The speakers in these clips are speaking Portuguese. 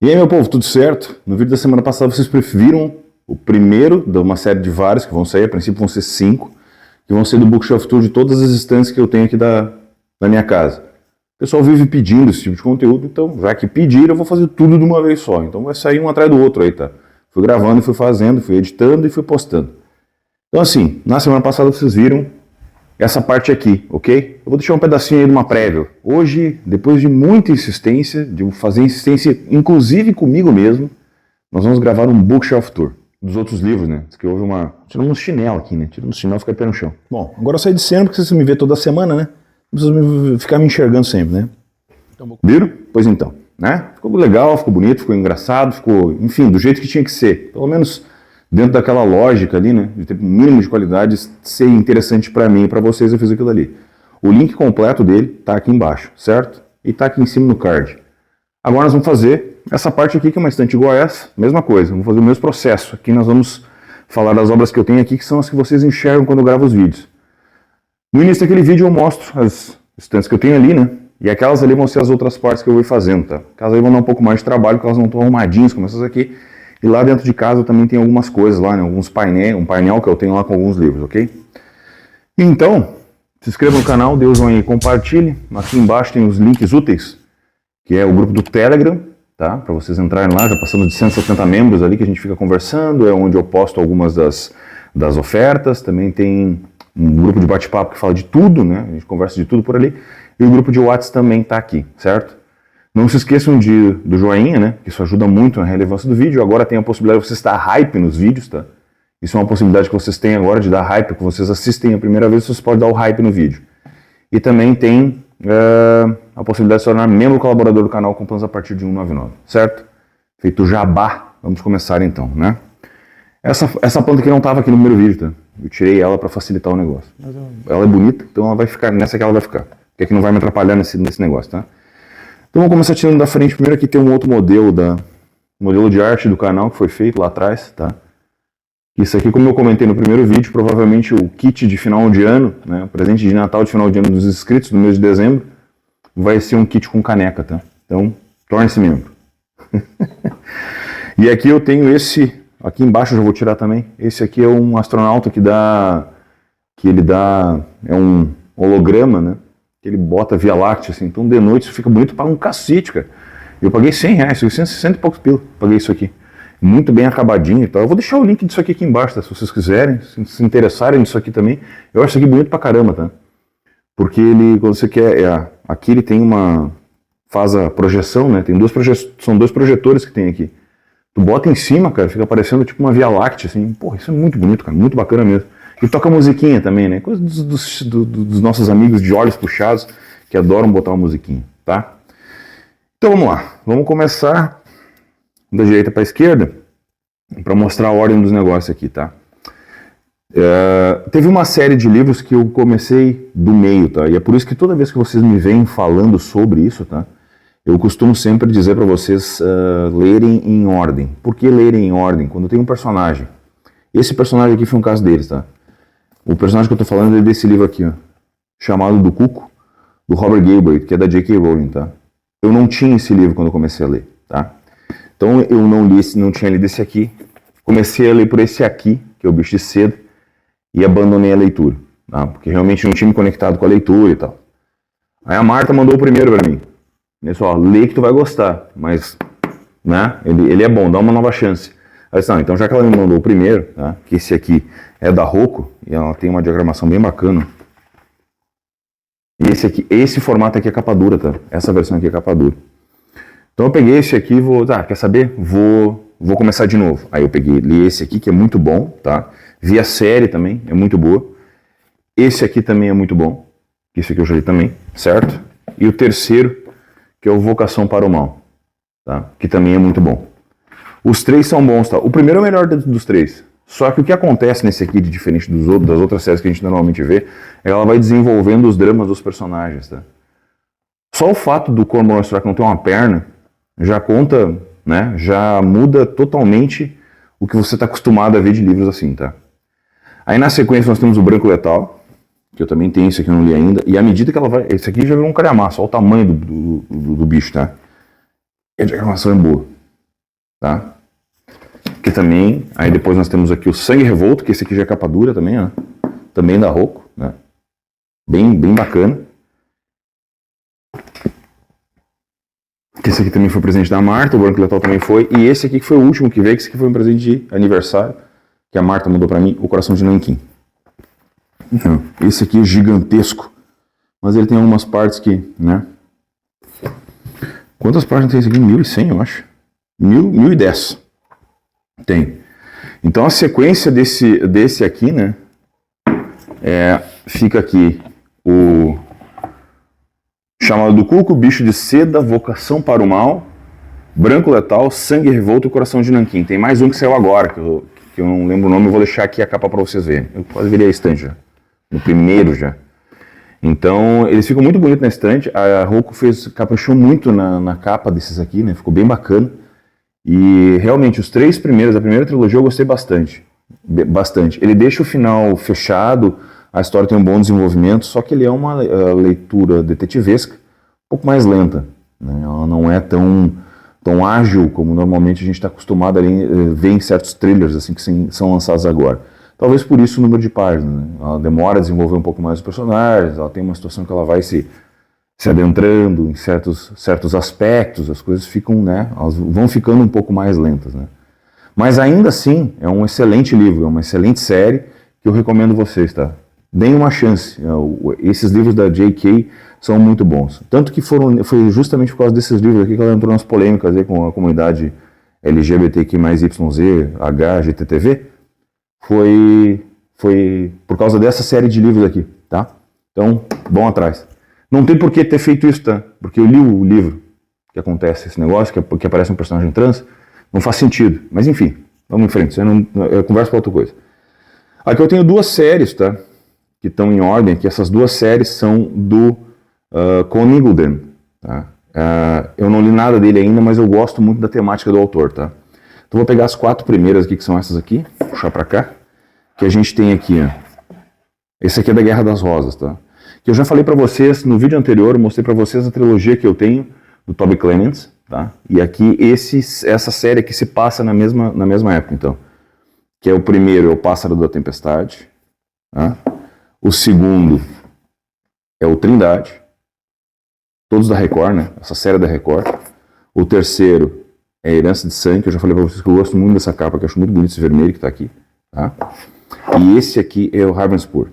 E aí, meu povo, tudo certo? No vídeo da semana passada vocês viram o primeiro de uma série de vários que vão sair, a princípio vão ser 5, que vão ser do Bookshelf Tour de todas as estantes que eu tenho aqui da minha casa. O pessoal vive pedindo esse tipo de conteúdo, então já que pediram eu vou fazer tudo de uma vez só. Então vai sair um atrás do outro aí, tá? Fui gravando, fui fazendo, fui editando e fui postando. Então assim, na semana passada vocês viram essa parte aqui, ok? Eu vou deixar um pedacinho aí de uma prévia. Hoje, depois de muita insistência, de fazer insistência inclusive comigo mesmo, nós vamos gravar um Bookshelf Tour dos outros livros, né? Diz que houve uma... Tirando uns chinelo aqui, né? Tirando uns chinelo e fica pé no chão. Bom, agora eu saí de cena porque vocês me vê toda semana, né? Não precisa ficar me enxergando sempre, né? Viram? Pois então, né? Ficou legal, ficou bonito, ficou engraçado, ficou, enfim, do jeito que tinha que ser. Pelo menos dentro daquela lógica ali, né? De ter um mínimo de qualidade, ser interessante para mim e para vocês, eu fiz aquilo ali. O link completo dele tá aqui embaixo, certo? E tá aqui em cima no card. Agora nós vamos fazer essa parte aqui, que é uma estante igual a essa, mesma coisa, vamos fazer o mesmo processo. Aqui nós vamos falar das obras que eu tenho aqui, que são as que vocês enxergam quando eu gravo os vídeos. No início daquele vídeo eu mostro as estantes que eu tenho ali, né? E aquelas ali vão ser as outras partes que eu vou fazendo, tá? Aquelas aí vão dar um pouco mais de trabalho, porque elas não estão arrumadinhas como essas aqui. E lá dentro de casa também tem algumas coisas lá, né? Alguns painéis, um painel que eu tenho lá com alguns livros, ok? Então, se inscreva no canal, dê um joinha e compartilhe. Aqui embaixo tem os links úteis, que é o grupo do Telegram, tá? Para vocês entrarem lá, já passamos de 170 membros ali que a gente fica conversando, é onde eu posto algumas das ofertas. Também tem um grupo de bate-papo que fala de tudo, né? A gente conversa de tudo por ali. E o grupo de WhatsApp também tá aqui, certo? Não se esqueçam do joinha, né? Que isso ajuda muito na relevância do vídeo. Agora tem a possibilidade de vocês dar hype nos vídeos, tá? Isso é uma possibilidade que vocês têm agora de dar hype, que vocês assistem a primeira vez, vocês podem dar o hype no vídeo. E também tem a possibilidade de se tornar membro colaborador do canal com planos a partir de R$1,99, certo? Feito o jabá, vamos começar então, né? Essa planta aqui não estava aqui no primeiro vídeo, tá? Eu tirei ela para facilitar o negócio. Mas ela é bonita, então ela vai ficar nessa que ela vai ficar. Porque aqui não vai me atrapalhar nesse negócio, tá? Então vamos começar tirando da frente. Primeiro aqui tem um outro modelo de arte do canal que foi feito lá atrás, tá? Isso aqui, como eu comentei no primeiro vídeo, provavelmente o kit de final de ano, né? O presente de Natal de final de ano dos inscritos do mês de dezembro, vai ser um kit com caneca, tá? Então, torne-se membro. E aqui eu tenho esse, aqui embaixo eu já vou tirar também. Esse aqui é um astronauta que ele dá, é um holograma, né? Que ele bota Via Láctea, assim, então de noite isso fica bonito para um cacete, cara. Eu paguei R$100, 160 e poucos pila, paguei isso aqui. Muito bem acabadinho e tal. Eu vou deixar o link disso aqui embaixo, tá? Se vocês quiserem, se interessarem nisso aqui também. Eu acho isso aqui bonito pra caramba, tá? Porque ele, quando você quer, aqui ele tem faz a projeção, né? Tem são dois projetores que tem aqui. Tu bota em cima, cara, fica parecendo tipo uma Via Láctea, assim. Porra, isso é muito bonito, cara, muito bacana mesmo. E toca musiquinha também, né? Coisa dos nossos amigos de olhos puxados, que adoram botar uma musiquinha, tá? Então vamos lá, vamos começar da direita para a esquerda, para mostrar a ordem dos negócios aqui, tá? Teve uma série de livros que eu comecei do meio, tá? E é por isso que toda vez que vocês me veem falando sobre isso, tá? Eu costumo sempre dizer para vocês lerem em ordem. Por que lerem em ordem? Quando tem um personagem. Esse personagem aqui foi um caso deles, tá? O personagem que eu tô falando é desse livro aqui, ó, chamado Do Cuco, do Robert Galbraith, que é da J.K. Rowling, tá? Eu não tinha esse livro quando eu comecei a ler, tá? Então eu não tinha lido esse aqui, comecei a ler por esse aqui, que é o Bicho de Seda, e abandonei a leitura, tá? Porque realmente não tinha me conectado com a leitura e tal. Aí a Marta mandou o primeiro pra mim. Pessoal, lê que tu vai gostar, mas, né, ele é bom, dá uma nova chance. Aí, não, então já que ela me mandou o primeiro, tá, que esse aqui é da Rocco, e ela tem uma diagramação bem bacana. E esse formato aqui é capa dura, tá? Essa versão aqui é capa dura. Então eu peguei esse aqui e quer saber? Vou começar de novo. Aí eu li esse aqui, que é muito bom, tá? Vi a série também, é muito boa. Esse aqui também é muito bom. Esse aqui eu já li também, certo? E o terceiro, que é o Vocação para o Mal, tá? Que também é muito bom. Os três são bons, tá? O primeiro é o melhor dos três. Só que o que acontece nesse aqui, de diferente das outras séries que a gente normalmente vê, é que ela vai desenvolvendo os dramas dos personagens, tá? Só o fato do Cormoran Strike não ter uma perna já conta, né? Já muda totalmente o que você está acostumado a ver de livros assim, tá? Aí na sequência nós temos o Branco Letal, que eu também tenho, esse aqui eu não li ainda, e à medida que ela vai... Esse aqui já virou um calhamaço, olha o tamanho do bicho, tá? E a diagramação é boa. tá? Que também, aí depois nós temos aqui o Sangue Revolto, que esse aqui já é capa dura também, ó. Também da Rocco, né? Bem bacana. Esse aqui também foi presente da Marta, o Branco Letal também foi. E esse aqui que foi o último que veio, que esse aqui foi um presente de aniversário, que a Marta mandou pra mim, o Coração de Nanquim. Então, esse aqui é gigantesco. Mas ele tem algumas partes que, né? Quantas páginas tem esse aqui? 1100, eu acho. 1010. Tem. Então a sequência desse aqui, né? Fica aqui o Chamado do Cuco, Bicho de Seda, Vocação para o Mal, Branco Letal, Sangue Revolto e Coração de Nanquim. Tem mais um que saiu agora, que eu não lembro o nome, eu vou deixar aqui a capa para vocês verem. Eu quase virei a estante já. No primeiro já. Então, eles ficam muito bonitos na estante. A Rocco caprichou muito na capa desses aqui, né? Ficou bem bacana. E realmente, os três primeiros, a primeira trilogia eu gostei bastante. Bastante. Ele deixa o final fechado, a história tem um bom desenvolvimento, só que ele é uma leitura detetivesca, um pouco mais lenta, né? Ela não é tão ágil como normalmente a gente está acostumado a ver em certos thrillers assim, que são lançados agora. Talvez por isso o número de páginas, né? Ela demora a desenvolver um pouco mais os personagens, ela tem uma situação que ela vai se adentrando em certos aspectos, as coisas ficam, né? Elas vão ficando um pouco mais lentas, né? Mas ainda assim, é um excelente livro, é uma excelente série que eu recomendo vocês, tá? Deem uma chance. Esses livros da J.K. são muito bons. Tanto que foi justamente por causa desses livros aqui que ela entrou nas polêmicas aí com a comunidade LGBTQ+YZ, HGTTV. Foi por causa dessa série de livros aqui, tá? Então, vão atrás. Não tem por que ter feito isso, tá? Porque eu li o livro que acontece esse negócio, que aparece um personagem trans, não faz sentido. Mas enfim, vamos em frente, eu converso para outra coisa. Aqui eu tenho duas séries, tá? Que estão em ordem, que essas duas séries são do Conan Gulden, tá? Eu não li nada dele ainda, mas eu gosto muito da temática do autor, tá? Então vou pegar as 4 primeiras aqui, que são essas aqui, puxar pra cá, que a gente tem aqui, ó. Esse aqui é da Guerra das Rosas, tá? Que eu já falei pra vocês, no vídeo anterior, eu mostrei pra vocês a trilogia que eu tenho, do Toby Clements, tá? E aqui, essa série aqui se passa na mesma época, então. Que é o primeiro, é o Pássaro da Tempestade, tá? O segundo é o Trindade, todos da Record, né? Essa série da Record. O terceiro é a Herança de Sangue, que eu já falei pra vocês que eu gosto muito dessa capa, que eu acho muito bonito esse vermelho que tá aqui, tá? E esse aqui é o Ravensburg.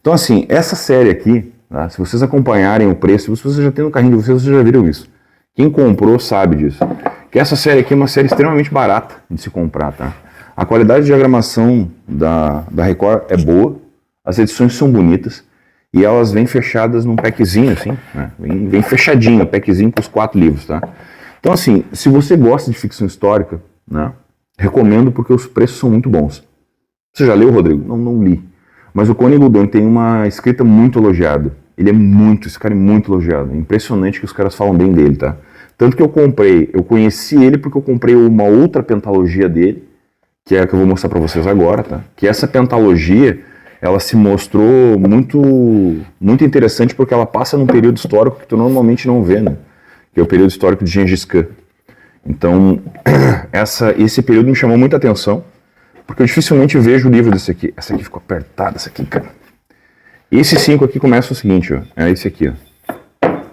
Então assim, essa série aqui, tá? Se vocês acompanharem o preço, se vocês já têm no carrinho de vocês já viram isso. Quem comprou sabe disso. Que essa série aqui é uma série extremamente barata de se comprar, tá? A qualidade de diagramação da Record é boa, as edições são bonitas e elas vêm fechadas num packzinho assim, né? Vem fechadinho, o packzinho com os 4 livros, tá? Então assim, se você gosta de ficção histórica, né? Recomendo porque os preços são muito bons. Você já leu, Rodrigo? Não li. Mas o Conan Gulden tem uma escrita muito elogiada. Esse cara é muito elogiado. É impressionante que os caras falam bem dele, tá? Tanto que eu conheci ele porque eu comprei uma outra pentalogia dele, que é a que eu vou mostrar pra vocês agora, tá? Que essa pentalogia, ela se mostrou muito interessante porque ela passa num período histórico que tu normalmente não vê, né? Que é o período histórico de Gengis Khan. Então, esse período me chamou muita atenção, porque eu dificilmente vejo o livro desse aqui. Essa aqui ficou apertada, essa aqui, cara. Esses 5 aqui começam o seguinte, ó. É esse aqui, ó.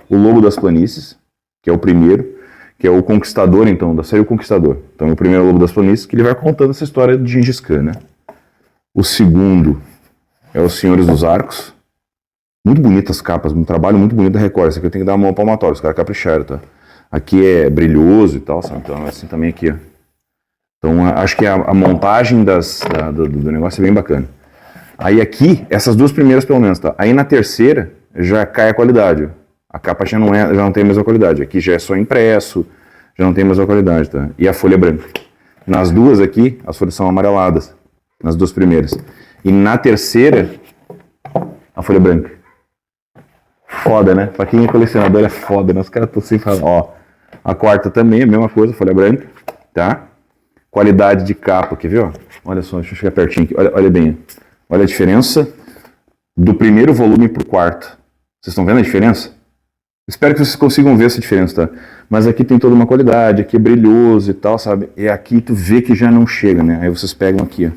O Lobo das Planícies, que é o primeiro, que é o Conquistador, então, da série O Conquistador. Então, é o primeiro Lobo das Planícies, que ele vai contando essa história de Gengis Khan, né? O segundo é Os Senhores dos Arcos. Muito bonitas capas, um trabalho muito bonito da Record. Esse aqui eu tenho que dar uma mão palmatória, os caras capricharam, tá? Aqui é brilhoso e tal, sabe? Então, assim também aqui, ó. Então, acho que a montagem do negócio é bem bacana. Aí aqui, essas 2 primeiras pelo menos, tá? Aí na terceira, já cai a qualidade, ó. A capa já não tem a mesma qualidade. Aqui já é só impresso, já não tem a mesma qualidade, tá? E a folha é branca. Nas duas aqui, as folhas são amareladas. Nas 2 primeiras. E na terceira, a folha é branca. Foda, né? Pra quem é colecionador é foda, né? Os caras estão sempre falando, ó. A quarta também, a mesma coisa, folha branca, tá? Qualidade de capa, quer ver, ó? Olha só, deixa eu chegar pertinho aqui. Olha bem. Olha a diferença do primeiro volume pro quarto. Vocês estão vendo a diferença? Espero que vocês consigam ver essa diferença, tá? Mas aqui tem toda uma qualidade, aqui é brilhoso e tal, sabe? E aqui tu vê que já não chega, né? Aí vocês pegam aqui, ó.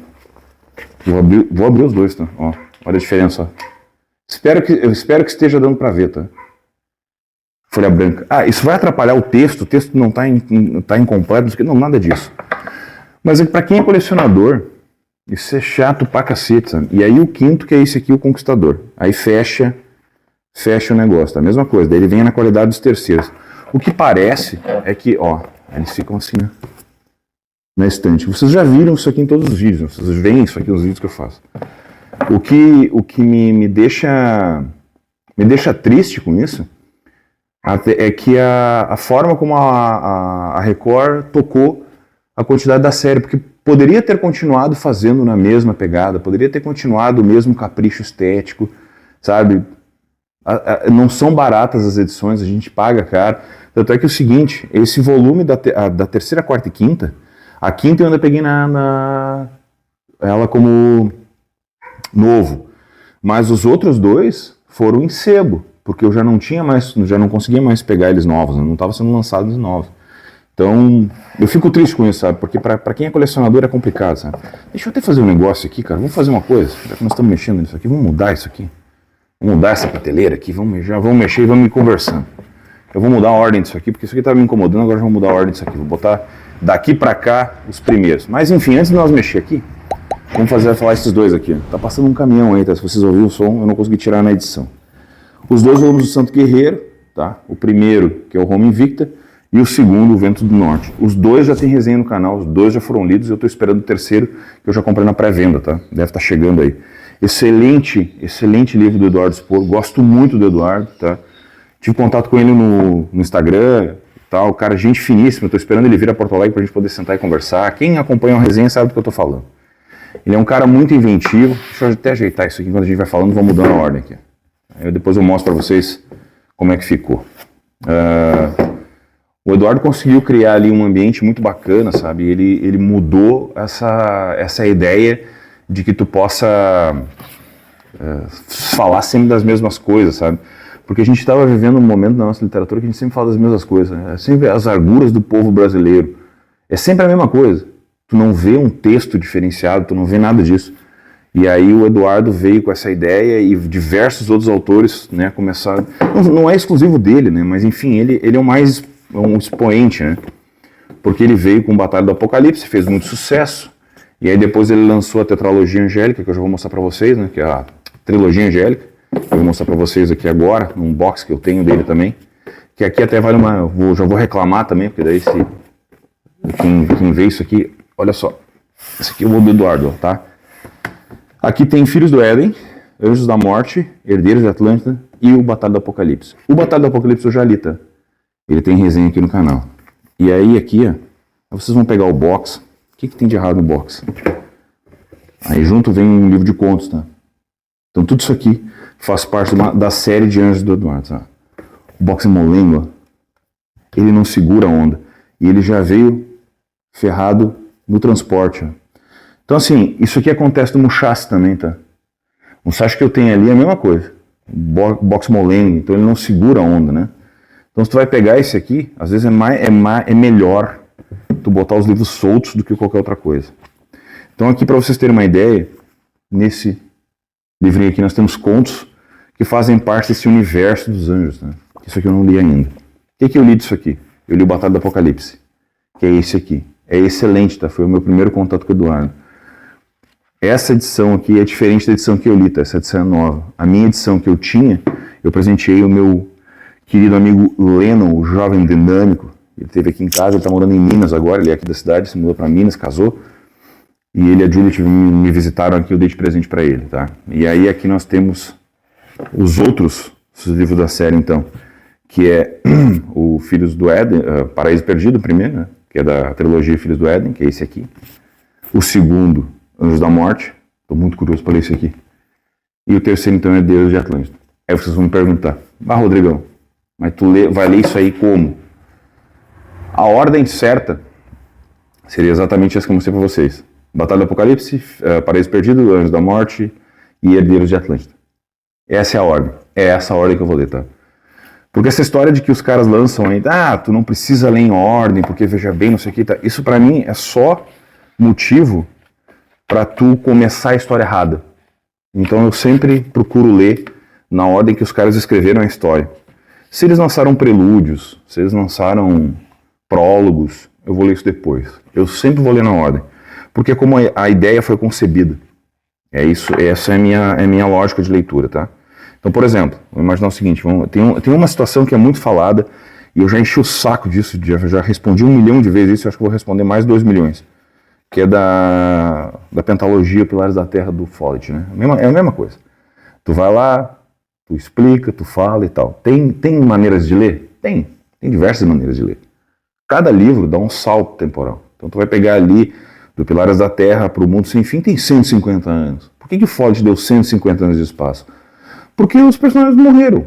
Vou abrir os dois, tá? Ó, olha a diferença, ó. Eu espero que esteja dando pra ver, tá? Folha branca. Ah, isso vai atrapalhar o texto não tá incompleto, não, nada disso. Mas é que pra quem é colecionador, isso é chato pra cacete, sabe? E aí o quinto, que é esse aqui, o Conquistador. Aí fecha o negócio, tá? A mesma coisa, daí ele vem na qualidade dos terceiros. O que parece é que, ó, eles ficam assim, né? Na estante. Vocês já viram isso aqui em todos os vídeos, né? Vocês veem isso aqui nos vídeos que eu faço. O que me deixa triste com isso é que a forma como a Record tocou a quantidade da série, porque poderia ter continuado fazendo na mesma pegada, poderia ter continuado o mesmo capricho estético, sabe? Não são baratas as edições, a gente paga caro. Tanto é que é o seguinte, esse volume da terceira, quarta e quinta, a quinta eu ainda peguei ela como novo, mas os outros dois foram em sebo, porque eu já não conseguia mais pegar eles novos, né? Não estavam sendo lançados novos. Então, eu fico triste com isso, sabe? Porque pra quem é colecionador é complicado, sabe? Deixa eu até fazer um negócio aqui, cara. Vamos fazer uma coisa. Já que nós estamos mexendo nisso aqui, vamos mudar isso aqui. Vamos mudar essa prateleira aqui. Vamos mexer e vamos ir conversando. Eu vou mudar a ordem disso aqui, porque isso aqui tá me incomodando, agora já vou mudar a ordem disso aqui. Vou botar daqui pra cá os primeiros. Mas enfim, antes de nós mexer aqui, vamos falar esses dois aqui. Tá passando um caminhão aí, tá? Se vocês ouviram o som, eu não consegui tirar na edição. Os dois volumes do Santo Guerreiro, tá? O primeiro, que é o Roma Invicta, e o segundo, o Vento do Norte. Os dois já tem resenha no canal, os dois já foram lidos, eu estou esperando o terceiro, que eu já comprei na pré-venda, tá? Deve estar chegando aí. Excelente livro do Eduardo Spor, gosto muito do Eduardo, tá? Tive contato com ele no Instagram, tal, cara, gente finíssima, estou esperando ele vir a Porto Alegre para a gente poder sentar e conversar. Quem acompanha a resenha sabe do que eu estou falando. Ele é um cara muito inventivo, deixa eu até ajeitar isso aqui, enquanto a gente vai falando, vou mudando a ordem aqui. Depois eu mostro para vocês como é que ficou. O Eduardo conseguiu criar ali um ambiente muito bacana, sabe? Ele mudou essa ideia de que tu possa falar sempre das mesmas coisas, sabe? Porque a gente estava vivendo um momento na nossa literatura que a gente sempre fala das mesmas coisas, né? É sempre as arguras do povo brasileiro. É sempre a mesma coisa. Tu não vê um texto diferenciado, tu não vê nada disso. E aí o Eduardo veio com essa ideia e diversos outros autores, né, começaram... Não é exclusivo dele, né? Mas enfim, ele é um expoente, né? Porque ele veio com Batalha do Apocalipse, fez muito sucesso, e aí depois ele lançou a Tetralogia Angélica, que eu já vou mostrar pra vocês, né? Que é a Trilogia Angélica, que eu vou mostrar pra vocês aqui agora, num box que eu tenho dele também, que aqui até vale já vou reclamar também, porque daí quem vê isso aqui, olha só, esse aqui é o do Eduardo, tá? Aqui tem Filhos do Éden, Anjos da Morte, Herdeiros de Atlântida e o Batalha do Apocalipse. O Batalha do Apocalipse eu já li, tá? Ele tem resenha aqui no canal. E aí aqui, ó, vocês vão pegar o box. O que tem de errado no box? Aí junto vem um livro de contos, tá? Então tudo isso aqui faz parte da série de Anjos do Eduardo, tá? O box é molengo, ó. Ele não segura a onda. E ele já veio ferrado no transporte, ó. Então assim, isso aqui acontece no Musashi também, tá? O Musashi que eu tenho ali é a mesma coisa. Box molengo, então ele não segura a onda, né? Então se tu vai pegar esse aqui, às vezes é melhor tu botar os livros soltos do que qualquer outra coisa. Então aqui para vocês terem uma ideia, nesse livrinho aqui nós temos contos que fazem parte desse universo dos anjos, né? Isso aqui eu não li ainda. O que eu li disso aqui? Eu li o Batalha do Apocalipse, que é esse aqui. É excelente, tá? Foi o meu primeiro contato com o Eduardo. Essa edição aqui é diferente da edição que eu li, tá? Essa edição é nova. A minha edição que eu tinha, eu presenteei o meu querido amigo Lennon, o jovem dinâmico. Ele esteve aqui em casa, ele está morando em Minas agora, ele é aqui da cidade, se mudou para Minas, casou. E ele e a Juliet me visitaram aqui, eu dei de presente para ele, tá? E aí aqui nós temos os outros livros da série, então, que é o Filhos do Éden, Paraíso Perdido, primeiro, né? Que é da trilogia Filhos do Éden, que é esse aqui. O segundo, Anjos da Morte, estou muito curioso para ler esse aqui. E o terceiro, então, é Deus de Atlântida. Aí vocês vão me perguntar, Rodrigão, mas tu vai ler isso aí como? A ordem certa seria exatamente essa que eu mostrei para vocês. Batalha do Apocalipse, Paraíso Perdido, Anjos da Morte e Herdeiros de Atlântida. Essa é a ordem. É essa a ordem que eu vou ler, tá? Porque essa história de que os caras lançam aí, tu não precisa ler em ordem, porque veja bem, não sei o que, tá. Isso pra mim é só motivo pra tu começar a história errada. Então eu sempre procuro ler na ordem que os caras escreveram a história. Se eles lançaram prelúdios, se eles lançaram prólogos, eu vou ler isso depois. Eu sempre vou ler na ordem. Porque é como a ideia foi concebida. É isso, essa é a minha lógica de leitura, tá? Então, por exemplo, vamos imaginar o seguinte, tem uma situação que é muito falada, e eu já enchi o saco disso, já respondi 1 milhão de vezes isso, acho que vou responder mais 2 milhões, que é da pentalogia Pilares da Terra do Follett, né? É a mesma coisa. Tu vai lá, tu explica, tu fala e tal. Tem maneiras de ler? Tem diversas maneiras de ler. Cada livro dá um salto temporal. Então tu vai pegar ali, do Pilares da Terra para o Mundo Sem Fim, tem 150 anos. Por que o Follett deu 150 anos de espaço? Porque os personagens morreram.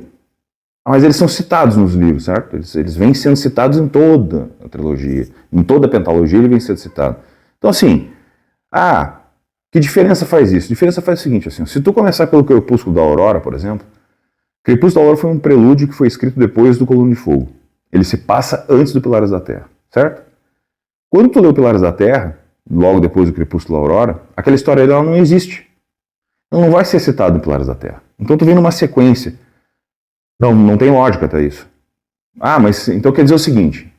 Mas eles são citados nos livros, certo? Eles vêm sendo citados em toda a trilogia. Em toda a pentalogia ele vem sendo citado. Então assim, que diferença faz isso? A diferença faz o seguinte, assim, se tu começar pelo Crepúsculo da Aurora, por exemplo, Crepúsculo da Aurora foi um prelúdio que foi escrito depois do Coluna de Fogo. Ele se passa antes do Pilares da Terra, certo? Quando tu lê o Pilares da Terra, logo depois do Crepúsculo da Aurora, aquela história dela não existe. Ela não vai ser citada no Pilares da Terra. Então tu vem numa sequência. Não tem lógica até isso. Mas então quer dizer o seguinte.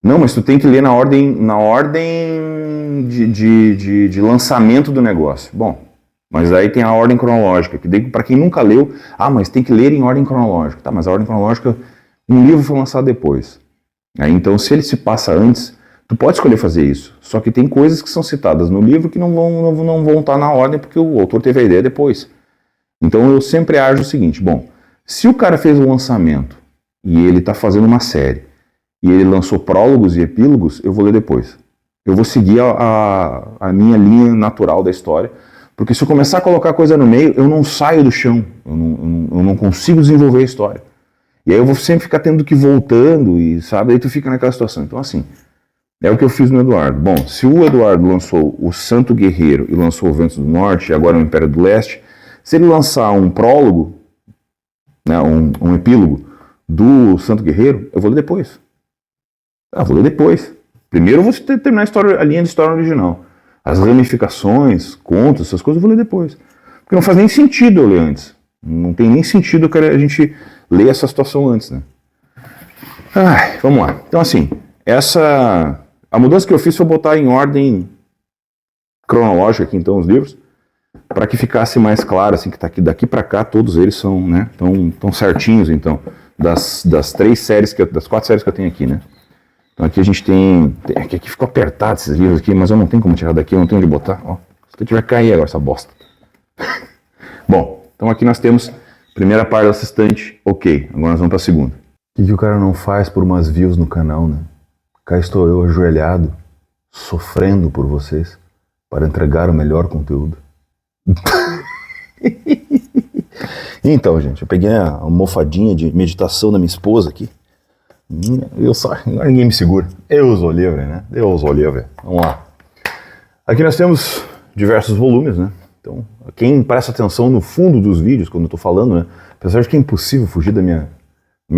Não, mas tu tem que ler na ordem de lançamento do negócio. Bom, mas aí tem a ordem cronológica, que para quem nunca leu, mas tem que ler em ordem cronológica. Tá, mas a ordem cronológica, um livro foi lançado depois. Aí, então, se ele se passa antes, tu pode escolher fazer isso. Só que tem coisas que são citadas no livro que não vão estar na ordem porque o autor teve a ideia depois. Então eu sempre ajo o seguinte, bom, se o cara fez um lançamento e ele está fazendo uma série e ele lançou prólogos e epílogos, eu vou ler depois. Eu vou seguir a minha linha natural da história, porque se eu começar a colocar coisa no meio, eu não saio do chão, eu não consigo desenvolver a história. E aí eu vou sempre ficar tendo que ir voltando, e sabe, aí tu fica naquela situação. Então assim, é o que eu fiz no Eduardo. Bom, se o Eduardo lançou o Santo Guerreiro e lançou o Ventos do Norte e agora o Império do Leste, se ele lançar um prólogo, né, um epílogo do Santo Guerreiro, eu vou ler depois. Vou ler depois. Primeiro eu vou terminar a linha de história original. As ramificações, contos, essas coisas eu vou ler depois. Porque não faz nem sentido eu ler antes. Não tem nem sentido a gente ler essa situação antes, né? Vamos lá. Então assim, a mudança que eu fiz foi botar em ordem cronológica aqui então os livros, para que ficasse mais claro, assim, que tá aqui, daqui para cá todos eles são, né, tão certinhos, então, das 4 séries que eu tenho aqui, né. Então aqui a gente tem aqui ficou apertado esses livros aqui, mas eu não tenho como tirar daqui, eu não tenho onde botar, ó, se eu tiver cair agora essa bosta. Bom, então aqui nós temos primeira parte dessa estante, ok, agora nós vamos para a segunda. O que o cara não faz por umas views no canal, né? Cá estou eu ajoelhado, sofrendo por vocês, para entregar o melhor conteúdo. Então, gente, eu peguei a almofadinha de meditação da minha esposa aqui. Agora ninguém me segura. Eu sou livre, né? Eu sou livre. Vamos lá. Aqui nós temos diversos volumes, né? Então, quem presta atenção no fundo dos vídeos, quando eu tô falando, né? Apesar de que é impossível fugir da minha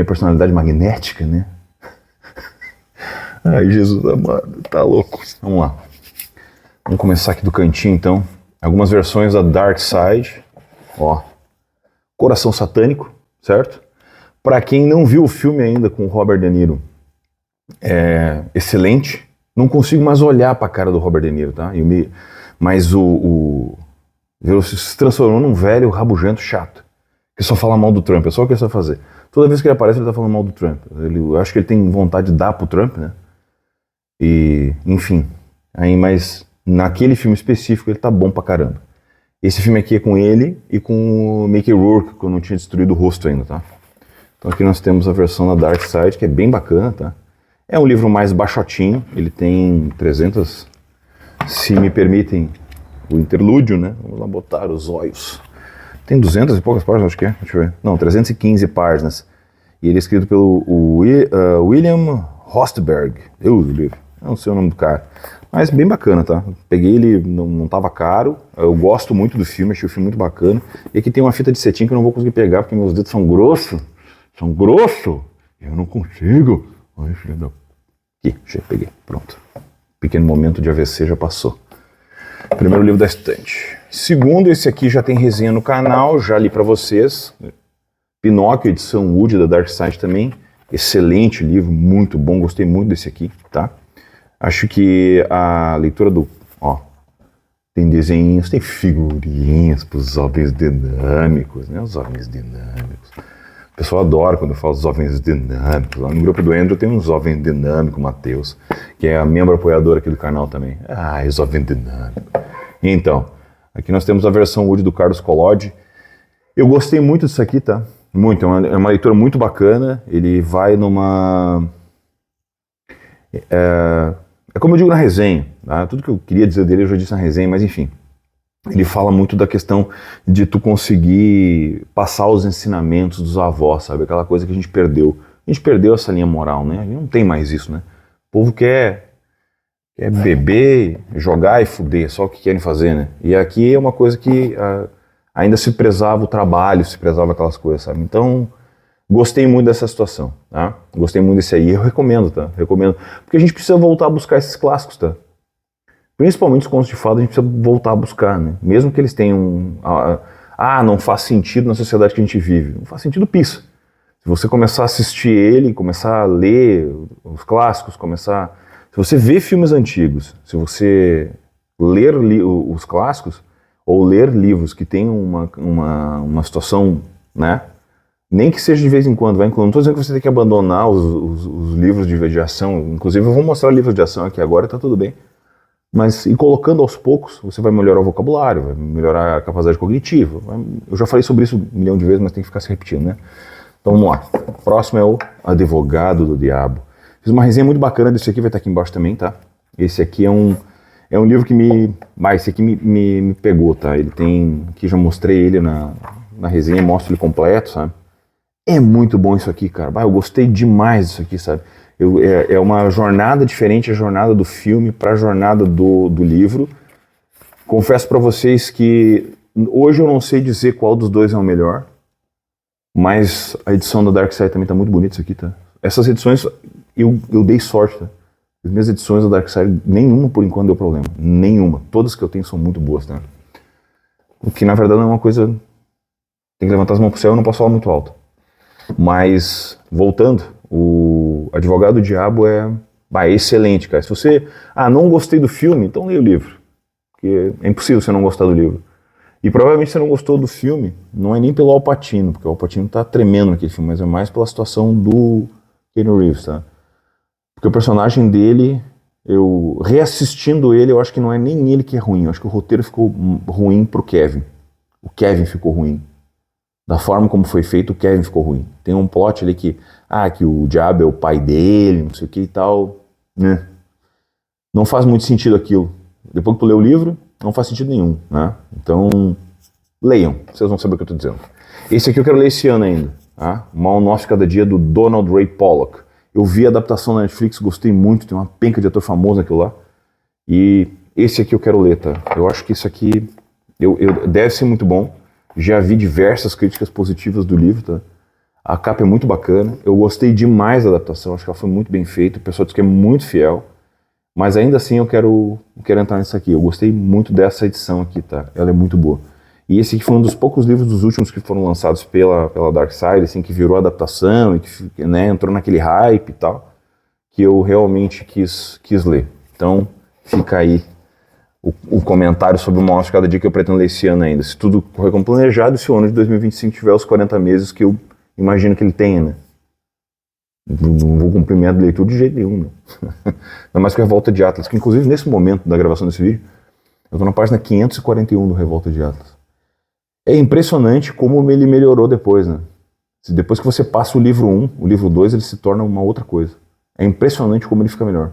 personalidade magnética, né? Ai, Jesus amado, tá louco. Vamos lá. Vamos começar aqui do cantinho, então. Algumas versões da Dark Side. Ó. Coração Satânico, certo? Para quem não viu o filme ainda com o Robert De Niro, é excelente. Não consigo mais olhar pra cara do Robert De Niro, tá? Mas o se transformou num velho rabugento chato, que só fala mal do Trump, é só o que ele sabe fazer. Toda vez que ele aparece, ele tá falando mal do Trump. Eu acho que ele tem vontade de dar pro Trump, né? E, enfim. Aí, mas naquele filme específico ele tá bom pra caramba. Esse filme aqui é com ele e com o Mickey Rourke, que eu não tinha destruído o rosto ainda, tá? Então aqui nós temos a versão da Dark Side, que é bem bacana, tá? É um livro mais baixotinho, ele tem 300, se me permitem o interlúdio, né? Vamos lá botar os olhos. Tem 200 e poucas páginas, acho que é. Deixa eu ver. Não, 315 páginas. E ele é escrito pelo William Rostberg. Eu não sei o nome do cara. Mas bem bacana, tá? Peguei ele, não tava caro. Eu gosto muito do filme, achei o filme muito bacana. E aqui tem uma fita de cetim que eu não vou conseguir pegar, porque meus dedos são grossos. são grossos, eu não consigo. Ai, filho da... Aqui, já peguei, pronto. Pequeno momento de AVC já passou. Primeiro livro da estante. Segundo, esse aqui já tem resenha no canal, já li pra vocês. Pinóquio, edição Wood, da Dark Side também. Excelente livro, muito bom, gostei muito desse aqui, tá? Acho que a leitura do... Ó, tem desenhos, tem figurinhas para os jovens dinâmicos, né? Os jovens dinâmicos. O pessoal adora quando eu falo jovens dinâmicos. Lá no grupo do Andrew tem um jovem dinâmico, Matheus, que é membro apoiador aqui do canal também. Ah, é jovem dinâmico. Então, aqui nós temos a versão Wood do Carlos Collodi. Eu gostei muito disso aqui, tá? Muito, é uma leitura muito bacana. Ele vai numa... É como eu digo na resenha, tá? Tudo que eu queria dizer dele eu já disse na resenha, mas enfim. Ele fala muito da questão de tu conseguir passar os ensinamentos dos avós, sabe? Aquela coisa que a gente perdeu. A gente perdeu essa linha moral, né? A gente não tem mais isso, né? O povo quer beber, jogar e fuder, só o que querem fazer, né? E aqui é uma coisa que ainda se prezava o trabalho, se prezava aquelas coisas, sabe? Então, gostei muito dessa situação, tá? Gostei muito desse aí, eu recomendo, tá? Recomendo, porque a gente precisa voltar a buscar esses clássicos, tá? Principalmente os contos de fada, a gente precisa voltar a buscar, né? Mesmo que eles tenham... não faz sentido na sociedade que a gente vive. Não faz sentido pissa. Se você começar a assistir ele, começar a ler os clássicos, Se você vê filmes antigos, se você ler os clássicos, ou ler livros que tenham uma situação, né? Nem que seja de vez em quando, vai incluindo. Não estou dizendo que você tem que abandonar os livros de ação. Inclusive, eu vou mostrar livros de ação aqui agora, tá tudo bem. Mas, e colocando aos poucos, você vai melhorar o vocabulário, vai melhorar a capacidade cognitiva. Eu já falei sobre isso 1 milhão de vezes, mas tem que ficar se repetindo, né? Então, vamos lá. O próximo é o Advogado do Diabo. Fiz uma resenha muito bacana desse aqui, vai estar aqui embaixo também, tá? Esse aqui é um livro que esse aqui me pegou, tá? Ele tem... Aqui já mostrei ele na resenha, mostro ele completo, sabe? É muito bom isso aqui, cara. Eu gostei demais disso aqui, sabe? É uma jornada diferente, a jornada do filme para a jornada do livro. Confesso para vocês que hoje eu não sei dizer qual dos dois é o melhor, mas a edição da Dark Side também tá muito bonita isso aqui, tá? Essas edições eu dei sorte, tá? As minhas edições da Dark Side, nenhuma por enquanto deu problema. Nenhuma. Todas que eu tenho são muito boas, tá? O que na verdade é uma coisa... Tem que levantar as mãos pro céu, eu não posso falar muito alto. Mas, voltando, o Advogado do Diabo é excelente, cara. Se você, não gostei do filme, então leia o livro. Porque é impossível você não gostar do livro. E provavelmente você não gostou do filme, não é nem pelo Al Pacino, porque o Al Pacino tá tremendo naquele filme, mas é mais pela situação do Keanu Reeves, tá? Porque o personagem dele, eu reassistindo ele, eu acho que não é nem ele que é ruim, eu acho que o roteiro ficou ruim pro Kevin. O Kevin ficou ruim. Da forma como foi feito, o Kevin ficou ruim. Tem um plot ali que o diabo é o pai dele, não sei o que e tal, né? Não faz muito sentido aquilo. Depois que tu lê o livro, não faz sentido nenhum, né? Então, leiam, vocês vão saber o que eu tô dizendo. Esse aqui eu quero ler esse ano ainda, tá? Mal Nosso Cada Dia, do Donald Ray Pollock. Eu vi a adaptação na Netflix, gostei muito, tem uma penca de ator famoso naquilo lá. E esse aqui eu quero ler, tá? Eu acho que isso aqui deve ser muito bom. Já vi diversas críticas positivas do livro, tá? A capa é muito bacana, eu gostei demais da adaptação, acho que ela foi muito bem feita, o pessoal diz que é muito fiel, mas ainda assim eu quero entrar nisso aqui. Eu gostei muito dessa edição aqui, tá? Ela é muito boa. E esse aqui foi um dos poucos livros dos últimos que foram lançados pela Dark Side, assim, que virou adaptação e que, né, entrou naquele hype e tal, que eu realmente quis ler. Então, fica aí o comentário sobre o Mal Nosso Cada Dia que eu pretendo ler esse ano ainda. Se tudo correr como planejado, se o ano de 2025 tiver os 40 meses que eu imagino que ele tenha, né? Não vou cumprir minha leitura de jeito nenhum, né? Ainda mais que a Revolta de Atlas, que inclusive nesse momento da gravação desse vídeo, eu tô na página 541 do Revolta de Atlas. É impressionante como ele melhorou depois, né? Depois que você passa o livro 1, o livro 2, ele se torna uma outra coisa. É impressionante como ele fica melhor.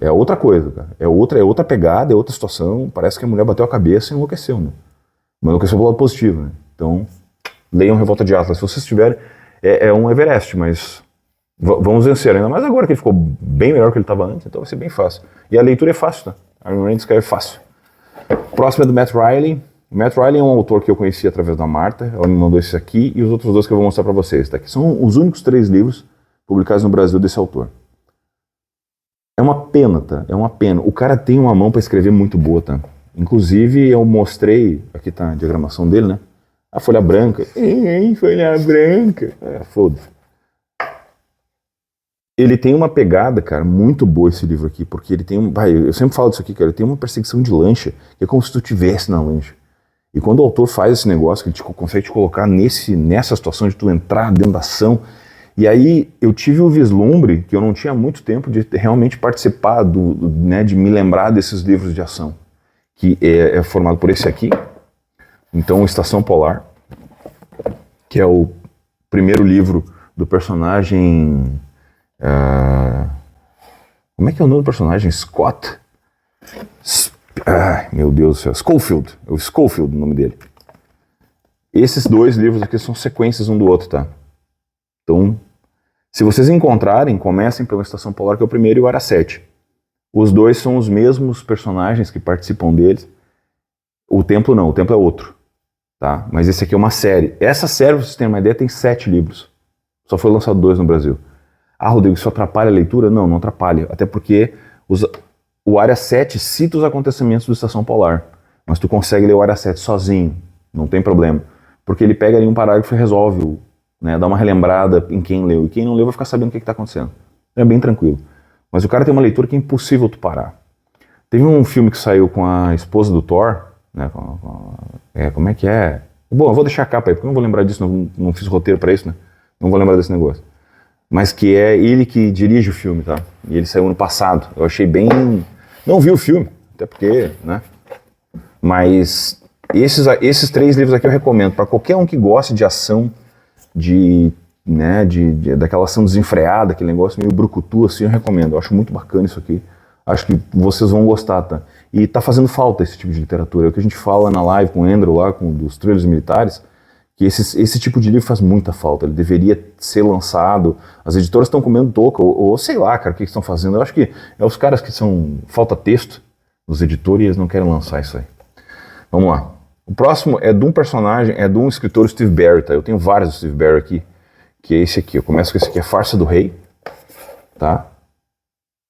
É outra coisa, cara. É outra pegada, é outra situação. Parece que a mulher bateu a cabeça e enlouqueceu, né? Mas enlouqueceu pelo lado positivo, né? Então, leiam Revolta de Atlas. Se vocês tiverem, é um Everest, mas vamos vencer. Ainda mais agora que ele ficou bem melhor que ele estava antes, então vai ser bem fácil. E a leitura é fácil, tá? A Iron Man escreve fácil. Próximo é do Matt Riley. O Matt Riley é um autor que eu conheci através da Marta, ela me mandou esse aqui, e os outros dois que eu vou mostrar para vocês, tá? Que são os únicos 3 livros publicados no Brasil desse autor. É uma pena, tá? É uma pena. O cara tem uma mão para escrever muito boa, tá? Inclusive, eu mostrei, aqui tá a diagramação dele, né? A folha branca. Folha branca. Foda-se. Ele tem uma pegada, cara, muito boa esse livro aqui, porque ele tem eu sempre falo disso aqui, cara, ele tem uma perseguição de lancha, que é como se tu estivesse na lancha. E quando o autor faz esse negócio, que ele consegue te colocar nessa situação de tu entrar dentro da ação, e aí eu tive o vislumbre, que eu não tinha muito tempo, de realmente participar, né, de me lembrar desses livros de ação, que é formado por esse aqui, então Estação Polar, que é o primeiro livro do personagem... como é que é o nome do personagem? Scott? Meu Deus do céu. Schofield. É o Schofield o nome dele. Esses 2 livros aqui são sequências um do outro, tá? Então, se vocês encontrarem, comecem pela Estação Polar, que é o primeiro, e o Área 7. Os 2 são os mesmos personagens que participam deles. O Templo não, o Templo é outro. Tá? Mas esse aqui é uma série. Essa série, pra vocês terem uma ideia, tem 7 livros. Só foi lançado 2 no Brasil. Rodrigo, isso atrapalha a leitura? Não, não atrapalha. Até porque o Área 7 cita os acontecimentos do Estação Polar. Mas tu consegue ler o Área 7 sozinho. Não tem problema. Porque ele pega ali um parágrafo e resolve, né, dá uma relembrada em quem leu. E quem não leu vai ficar sabendo o que está acontecendo. É bem tranquilo. Mas o cara tem uma leitura que é impossível tu parar. Teve um filme que saiu com a esposa do Thor, né, como é que é? Bom, eu vou deixar a capa aí, porque eu não vou lembrar disso, não fiz roteiro para isso, né? Não vou lembrar desse negócio. Mas que é ele que dirige o filme, tá? E ele saiu no passado. Eu achei bem... Não vi o filme, até porque, né? Mas esses 3 livros aqui eu recomendo para qualquer um que goste de ação, daquela ação desenfreada, aquele negócio meio brucutu, assim, eu recomendo. Eu acho muito bacana isso aqui. Acho que vocês vão gostar, tá? E tá fazendo falta esse tipo de literatura. É o que a gente fala na live com o Andrew lá, dos Trilhos Militares, que esse tipo de livro faz muita falta, ele deveria ser lançado, as editoras estão comendo toca, ou sei lá, cara, o que estão fazendo. Eu acho que é os caras que falta texto, os editores, e eles não querem lançar isso aí. Vamos lá. O próximo é de um personagem, é de um escritor, Steve Berry, tá? Eu tenho vários Steve Berry aqui, que é esse aqui. Eu começo com esse aqui, A Farsa do Rei, tá?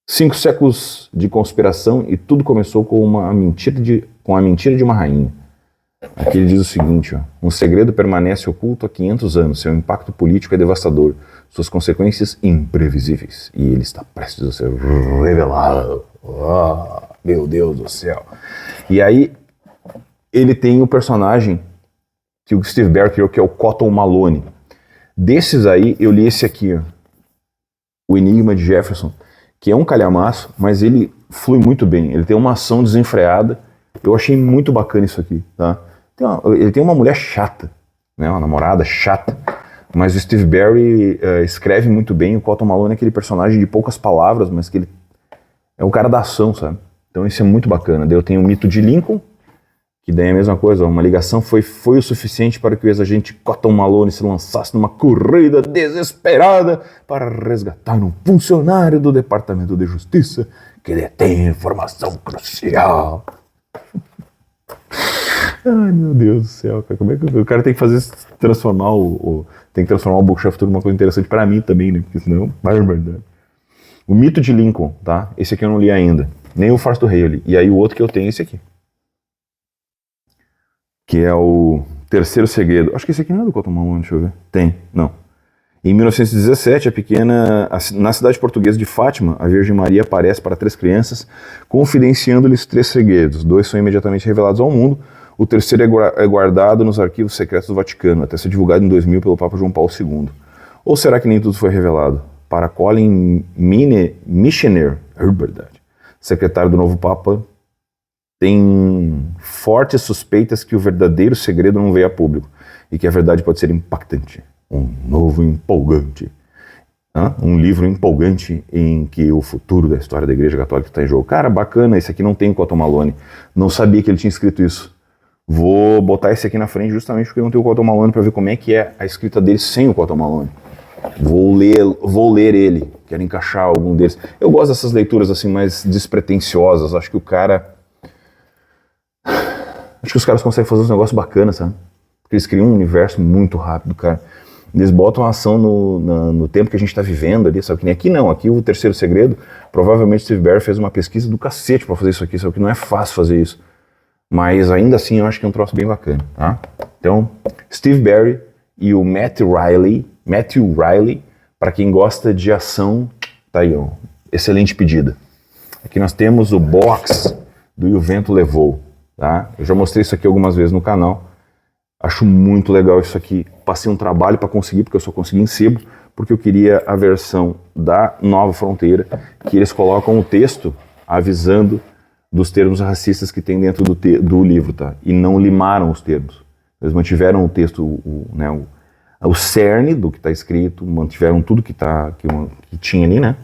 5 séculos de conspiração e tudo começou com a mentira de uma rainha. Aqui ele diz o seguinte, ó: um segredo permanece oculto há 500 anos, seu impacto político é devastador, suas consequências imprevisíveis, e ele está prestes a ser revelado. Oh, meu Deus do céu. E aí, ele tem o personagem que o Steve Berry criou, que é o Cotton Malone. Desses aí, eu li esse aqui, ó, O Enigma de Jefferson, que é um calhamaço, mas ele flui muito bem, ele tem uma ação desenfreada. Eu achei muito bacana isso aqui, tá? Ele tem uma mulher chata, né? Uma namorada chata, mas o Steve Berry escreve muito bem. O Cotton Malone é aquele personagem de poucas palavras, mas que ele é o cara da ação, sabe? Então isso é muito bacana. Daí eu tenho o Mito de Lincoln, que daí é a mesma coisa, uma ligação foi o suficiente para que o ex-agente Cotton Malone se lançasse numa corrida desesperada para resgatar um funcionário do Departamento de Justiça que detém informação crucial. Ai, meu Deus do céu, cara. Como é que o cara tem que transformar o Book of Tudo numa coisa interessante pra mim também, né? Porque senão, barbaridade. O Mito de Lincoln, tá? Esse aqui eu não li ainda. Nem o Farsa do Rei eu li. E aí o outro que eu tenho é esse aqui. Que é o Terceiro Segredo. Acho que esse aqui não é do Cotton Malone, deixa eu ver. Tem, não. Em 1917, na cidade portuguesa de Fátima, a Virgem Maria aparece para 3 crianças, confidenciando-lhes 3 segredos. 2 são imediatamente revelados ao mundo, o terceiro é guardado nos arquivos secretos do Vaticano, até ser divulgado em 2000 pelo Papa João Paulo II. Ou será que nem tudo foi revelado? Para Colin Michener, verdade, secretário do novo Papa, tem fortes suspeitas que o verdadeiro segredo não veio a público e que a verdade pode ser impactante. Um novo empolgante. Um livro empolgante em que o futuro da história da Igreja Católica está em jogo. Cara, bacana, esse aqui não tem o Cotton Malone. Não sabia que ele tinha escrito isso. Vou botar esse aqui na frente justamente porque não tem o Cotton Malone para ver como é que é a escrita dele sem o Cotton Malone. Vou ler ele, quero encaixar algum deles. Eu gosto dessas leituras assim mais despretensiosas, acho que o cara Acho que os caras conseguem fazer uns negócios bacanas, sabe? Porque eles criam um universo muito rápido, cara. Eles botam a ação no tempo que a gente tá vivendo ali, sabe? Que nem aqui não. Aqui o Terceiro Segredo, provavelmente Steve Barry fez uma pesquisa do cacete pra fazer isso aqui, sabe? Que não é fácil fazer isso. Mas ainda assim eu acho que é um troço bem bacana, tá? Então, Steve Barry e o Matthew Riley, para quem gosta de ação, tá aí, ó, excelente pedida. Aqui nós temos o box do E o Vento Levou, tá? Eu já mostrei isso aqui algumas vezes no canal. Acho muito legal isso aqui. Passei um trabalho para conseguir, porque eu só consegui em sebo, porque eu queria a versão da Nova Fronteira, que eles colocam o texto avisando dos termos racistas que tem dentro do livro, tá? E não limaram os termos. Eles mantiveram o texto, o cerne do que está escrito, mantiveram tudo que tinha ali, né?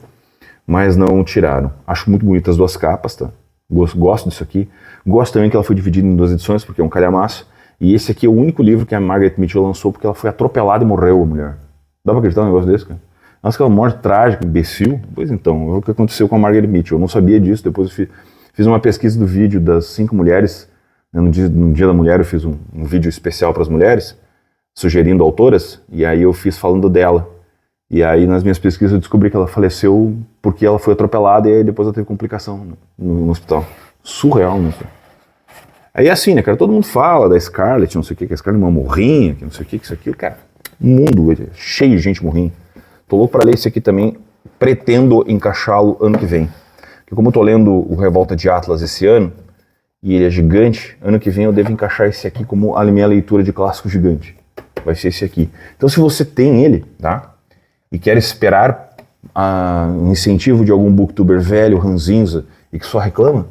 Mas não tiraram. Acho muito bonito as duas capas, tá? Gosto disso aqui. Gosto também que ela foi dividida em duas edições, porque é um calhamaço. E esse aqui é o único livro que a Margaret Mitchell lançou porque ela foi atropelada e morreu, a mulher. Dá pra acreditar num negócio desse, cara? Nossa, aquela morte trágica, imbecil. Pois então, é o que aconteceu com a Margaret Mitchell. Eu não sabia disso, depois eu fiz uma pesquisa do vídeo das 5 mulheres. No dia da mulher eu fiz um vídeo especial para as mulheres, sugerindo autoras, e aí eu fiz falando dela. E aí nas minhas pesquisas eu descobri que ela faleceu porque ela foi atropelada e aí depois ela teve complicação no hospital. Surreal, não sei. Aí assim, né, cara, todo mundo fala da Scarlett, não sei o que a Scarlett é uma morrinha, que não sei o que isso aqui, cara, o mundo cheio de gente morrinha. Tô louco pra ler esse aqui também, pretendo encaixá-lo ano que vem. Porque como eu tô lendo o Revolta de Atlas esse ano, e ele é gigante, ano que vem eu devo encaixar esse aqui como a minha leitura de clássico gigante. Vai ser esse aqui. Então se você tem ele, tá, e quer esperar um incentivo de algum booktuber velho, ranzinza, e que só reclama,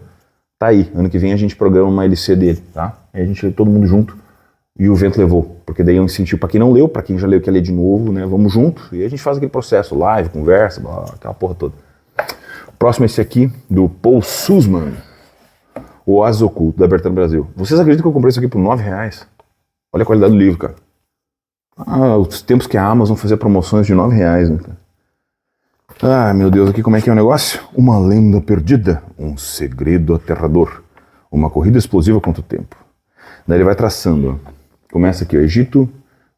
tá aí, ano que vem a gente programa uma LC dele, tá? Aí a gente lê todo mundo junto e o vento levou, porque daí é um incentivo pra quem não leu, pra quem já leu quer ler de novo, né? Vamos junto e a gente faz aquele processo, live, conversa, aquela porra toda. O próximo é esse aqui, do Paul Sussman, O Oásis Oculto, da Bertrand Brasil. Vocês acreditam que eu comprei isso aqui por R$9? Olha a qualidade do livro, cara. Os tempos que a Amazon fazia promoções de R$9, né, cara? Ah, meu Deus, aqui como é que é o negócio? Uma lenda perdida, um segredo aterrador, uma corrida explosiva contra o tempo. Daí ele vai traçando, ó. Começa aqui, o Egito,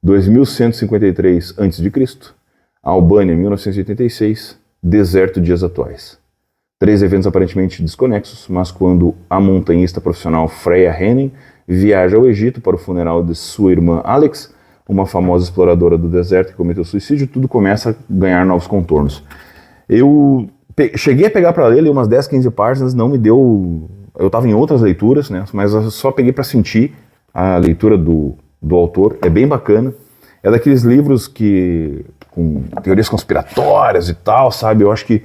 2153 a.C., Albânia, 1986, deserto, dias atuais. 3 eventos aparentemente desconexos, mas quando a montanhista profissional Freya Henning viaja ao Egito para o funeral de sua irmã Alex, uma famosa exploradora do deserto que cometeu suicídio, tudo começa a ganhar novos contornos. Eu cheguei a pegar para ler, li umas 10, 15 páginas, não me deu... Eu estava em outras leituras, né? Mas eu só peguei para sentir a leitura do autor. É bem bacana. É daqueles livros que com teorias conspiratórias e tal, sabe? Eu acho que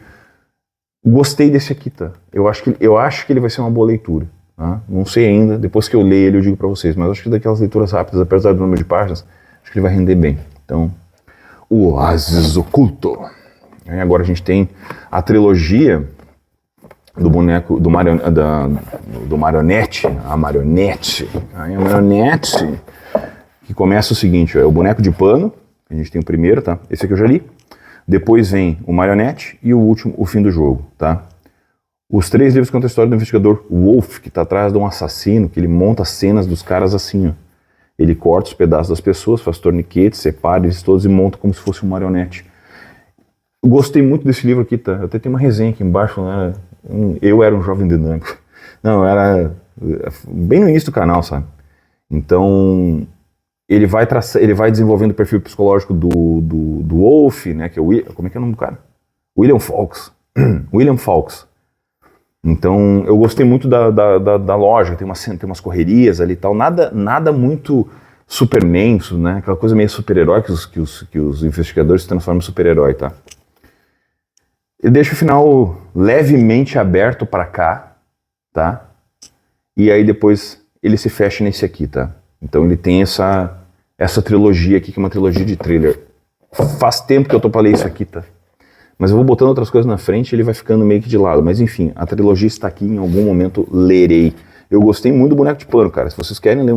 gostei desse aqui, tá? Eu acho que ele vai ser uma boa leitura. Tá? Não sei ainda. Depois que eu ler ele, eu digo para vocês. Mas eu acho que daquelas leituras rápidas, apesar do número de páginas, acho que ele vai render bem. Então, O Oásis Oculto. Agora a gente tem a trilogia do boneco, do marionete, a marionete, que começa o seguinte, é o boneco de pano, a gente tem o primeiro, tá? Esse aqui eu já li. Depois vem o marionete e o último, o fim do jogo, tá? Os 3 livros contam a história do investigador Wolf, que tá atrás de um assassino, que ele monta as cenas dos caras assim, ó. Ele corta os pedaços das pessoas, faz torniquetes, separa eles todos e monta como se fosse um marionete. Gostei muito desse livro aqui, tá? Eu até tenho uma resenha aqui embaixo, né? Eu era um jovem dinâmico. Não, eu era bem no início do canal, sabe? Então, ele vai desenvolvendo o perfil psicológico do Wolf, né? Que é como é que é o nome do cara? William Fawkes. William Fawkes. Então, eu gostei muito da lógica, tem umas correrias ali e tal, nada muito Superman, né? Aquela coisa meio super-herói que os investigadores se transformam em super-herói, tá? Eu deixo o final levemente aberto para cá, tá? E aí depois ele se fecha nesse aqui, tá? Então ele tem essa trilogia aqui, que é uma trilogia de thriller. Faz tempo que eu tô pra ler isso aqui, tá? Mas eu vou botando outras coisas na frente e ele vai ficando meio que de lado. Mas enfim, a trilogia está aqui, em algum momento lerei. Eu gostei muito do Boneco de Pano, cara. Se vocês querem ler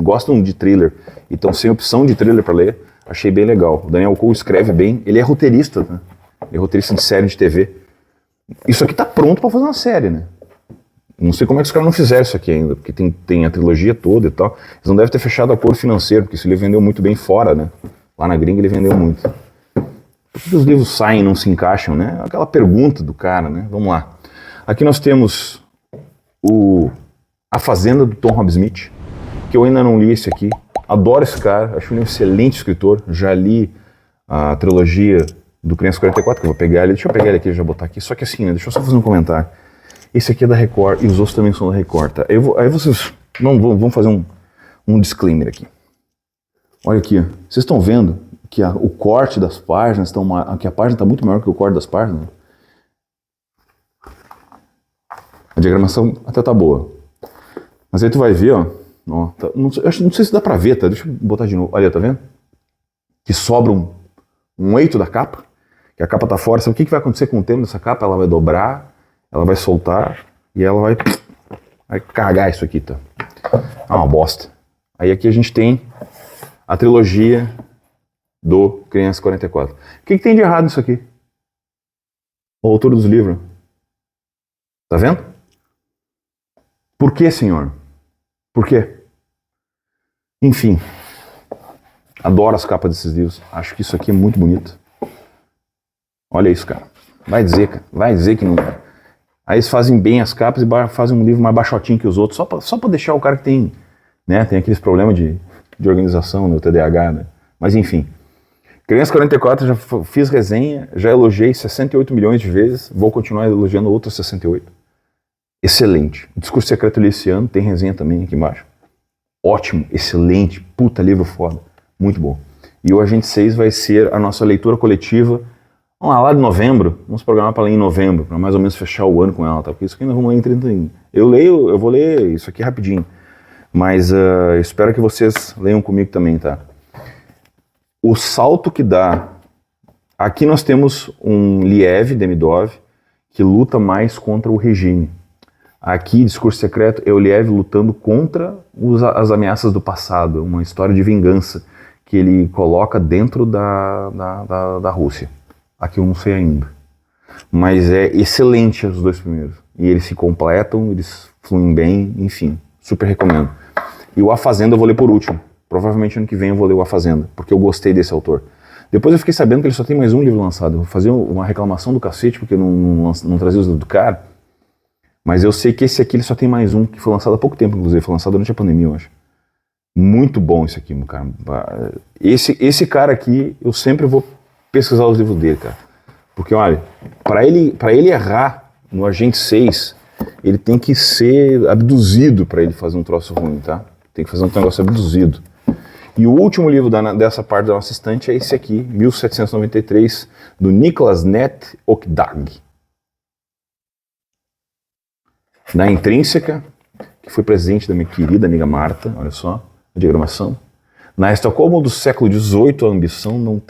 gostam de thriller e estão sem opção de thriller para ler, achei bem legal. O Daniel Cole escreve bem, ele é roteirista, né? Ele é roteirista de série de TV. Isso aqui tá pronto para fazer uma série, né? Não sei como é que os caras não fizeram isso aqui ainda, porque tem a trilogia toda e tal. Eles não devem ter fechado acordo financeiro, porque esse livro vendeu muito bem fora, né? Lá na gringa ele vendeu muito. Por que os livros saem e não se encaixam, né? Aquela pergunta do cara, né? Vamos lá. Aqui nós temos A Fazenda, do Tom Hobbes-Smith, que eu ainda não li esse aqui. Adoro esse cara, acho ele um excelente escritor. Já li a trilogia do Criança 44, que eu vou pegar ele. Deixa eu pegar ele aqui e já botar aqui. Só que assim, né? Deixa eu só fazer um comentário. Esse aqui é da Record e os outros também são da Record, tá? Aí vocês vamos fazer um disclaimer aqui. Olha aqui, ó. Vocês estão vendo que o corte das páginas, que a página está muito maior que o corte das páginas? A diagramação até tá boa. Mas aí tu vai ver, ó não sei se dá pra ver, tá? Deixa eu botar de novo. Olha, tá vendo? Que sobra um eito da capa, que a capa tá fora. Sabe o que vai acontecer com o tempo dessa capa? Ela vai dobrar, ela vai soltar e ela vai cagar isso aqui, tá? É uma bosta. Aí aqui a gente tem a trilogia do Criança 44. O que tem de errado nisso aqui? O autor dos livros. Tá vendo? Por que, senhor? Por quê? Enfim. Adoro as capas desses livros. Acho que isso aqui é muito bonito. Olha isso, cara. Vai dizer, cara. Vai dizer que não... Aí eles fazem bem as capas e fazem um livro mais baixotinho que os outros, só pra deixar o cara que tem, né, tem aqueles problemas de organização no TDAH, né? Mas enfim. Criança 44, já fiz resenha, já elogiei 68 milhões de vezes, vou continuar elogiando outras 68. Excelente. O Discurso Secreto li esse ano, tem resenha também aqui embaixo. Ótimo, excelente, puta livro foda, muito bom. E o Agente 6 vai ser a nossa leitura coletiva, vamos lá de novembro, vamos programar para ler em novembro, para mais ou menos fechar o ano com ela, tá? Porque isso aqui nós vamos ler em 30. Eu vou ler isso aqui rapidinho, mas espero que vocês leiam comigo também, tá? O salto que dá, aqui nós temos um Liev Demidov que luta mais contra o regime. Aqui, Discurso Secreto, é o Liev lutando contra as ameaças do passado, uma história de vingança que ele coloca dentro da Rússia. Aqui eu não sei ainda. Mas é excelente os dois primeiros. E eles se completam, eles fluem bem, enfim, super recomendo. E o A Fazenda eu vou ler por último. Provavelmente ano que vem eu vou ler o A Fazenda, porque eu gostei desse autor. Depois eu fiquei sabendo que ele só tem mais um livro lançado. Eu vou fazer uma reclamação do cacete, porque eu não trazia os livros do cara. Mas eu sei que esse aqui ele só tem mais um, que foi lançado há pouco tempo, inclusive. Foi lançado durante a pandemia, eu acho. Muito bom esse aqui, cara. Esse cara aqui, eu sempre vou pesquisar os livros dele, cara. Porque, olha, pra ele errar no Agente 6, ele tem que ser abduzido pra ele fazer um troço ruim, tá? Tem que fazer um negócio abduzido. E o último livro dessa parte da nossa estante é esse aqui, 1793, do Nicholas Net Okdag. Da Intrínseca, que foi presente da minha querida amiga Marta, olha só, a diagramação. Na Estocolmo do século XVIII, a ambição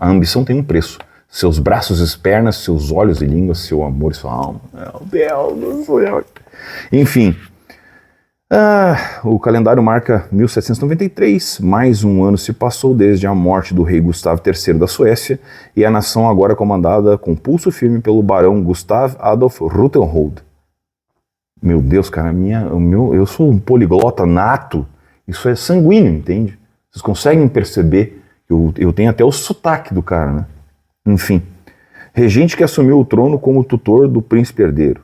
a ambição tem um preço. Seus braços e pernas, seus olhos e línguas, seu amor e sua alma. Meu Deus do céu. Enfim, o calendário marca 1793, mais um ano se passou desde a morte do rei Gustavo III da Suécia, e a nação agora é comandada com pulso firme pelo barão Gustav Adolf Ruthenhold. Meu Deus, cara, eu sou um poliglota nato, isso é sanguíneo, entende? Vocês conseguem perceber que eu tenho até o sotaque do cara, né? Enfim, regente que assumiu o trono como tutor do príncipe herdeiro.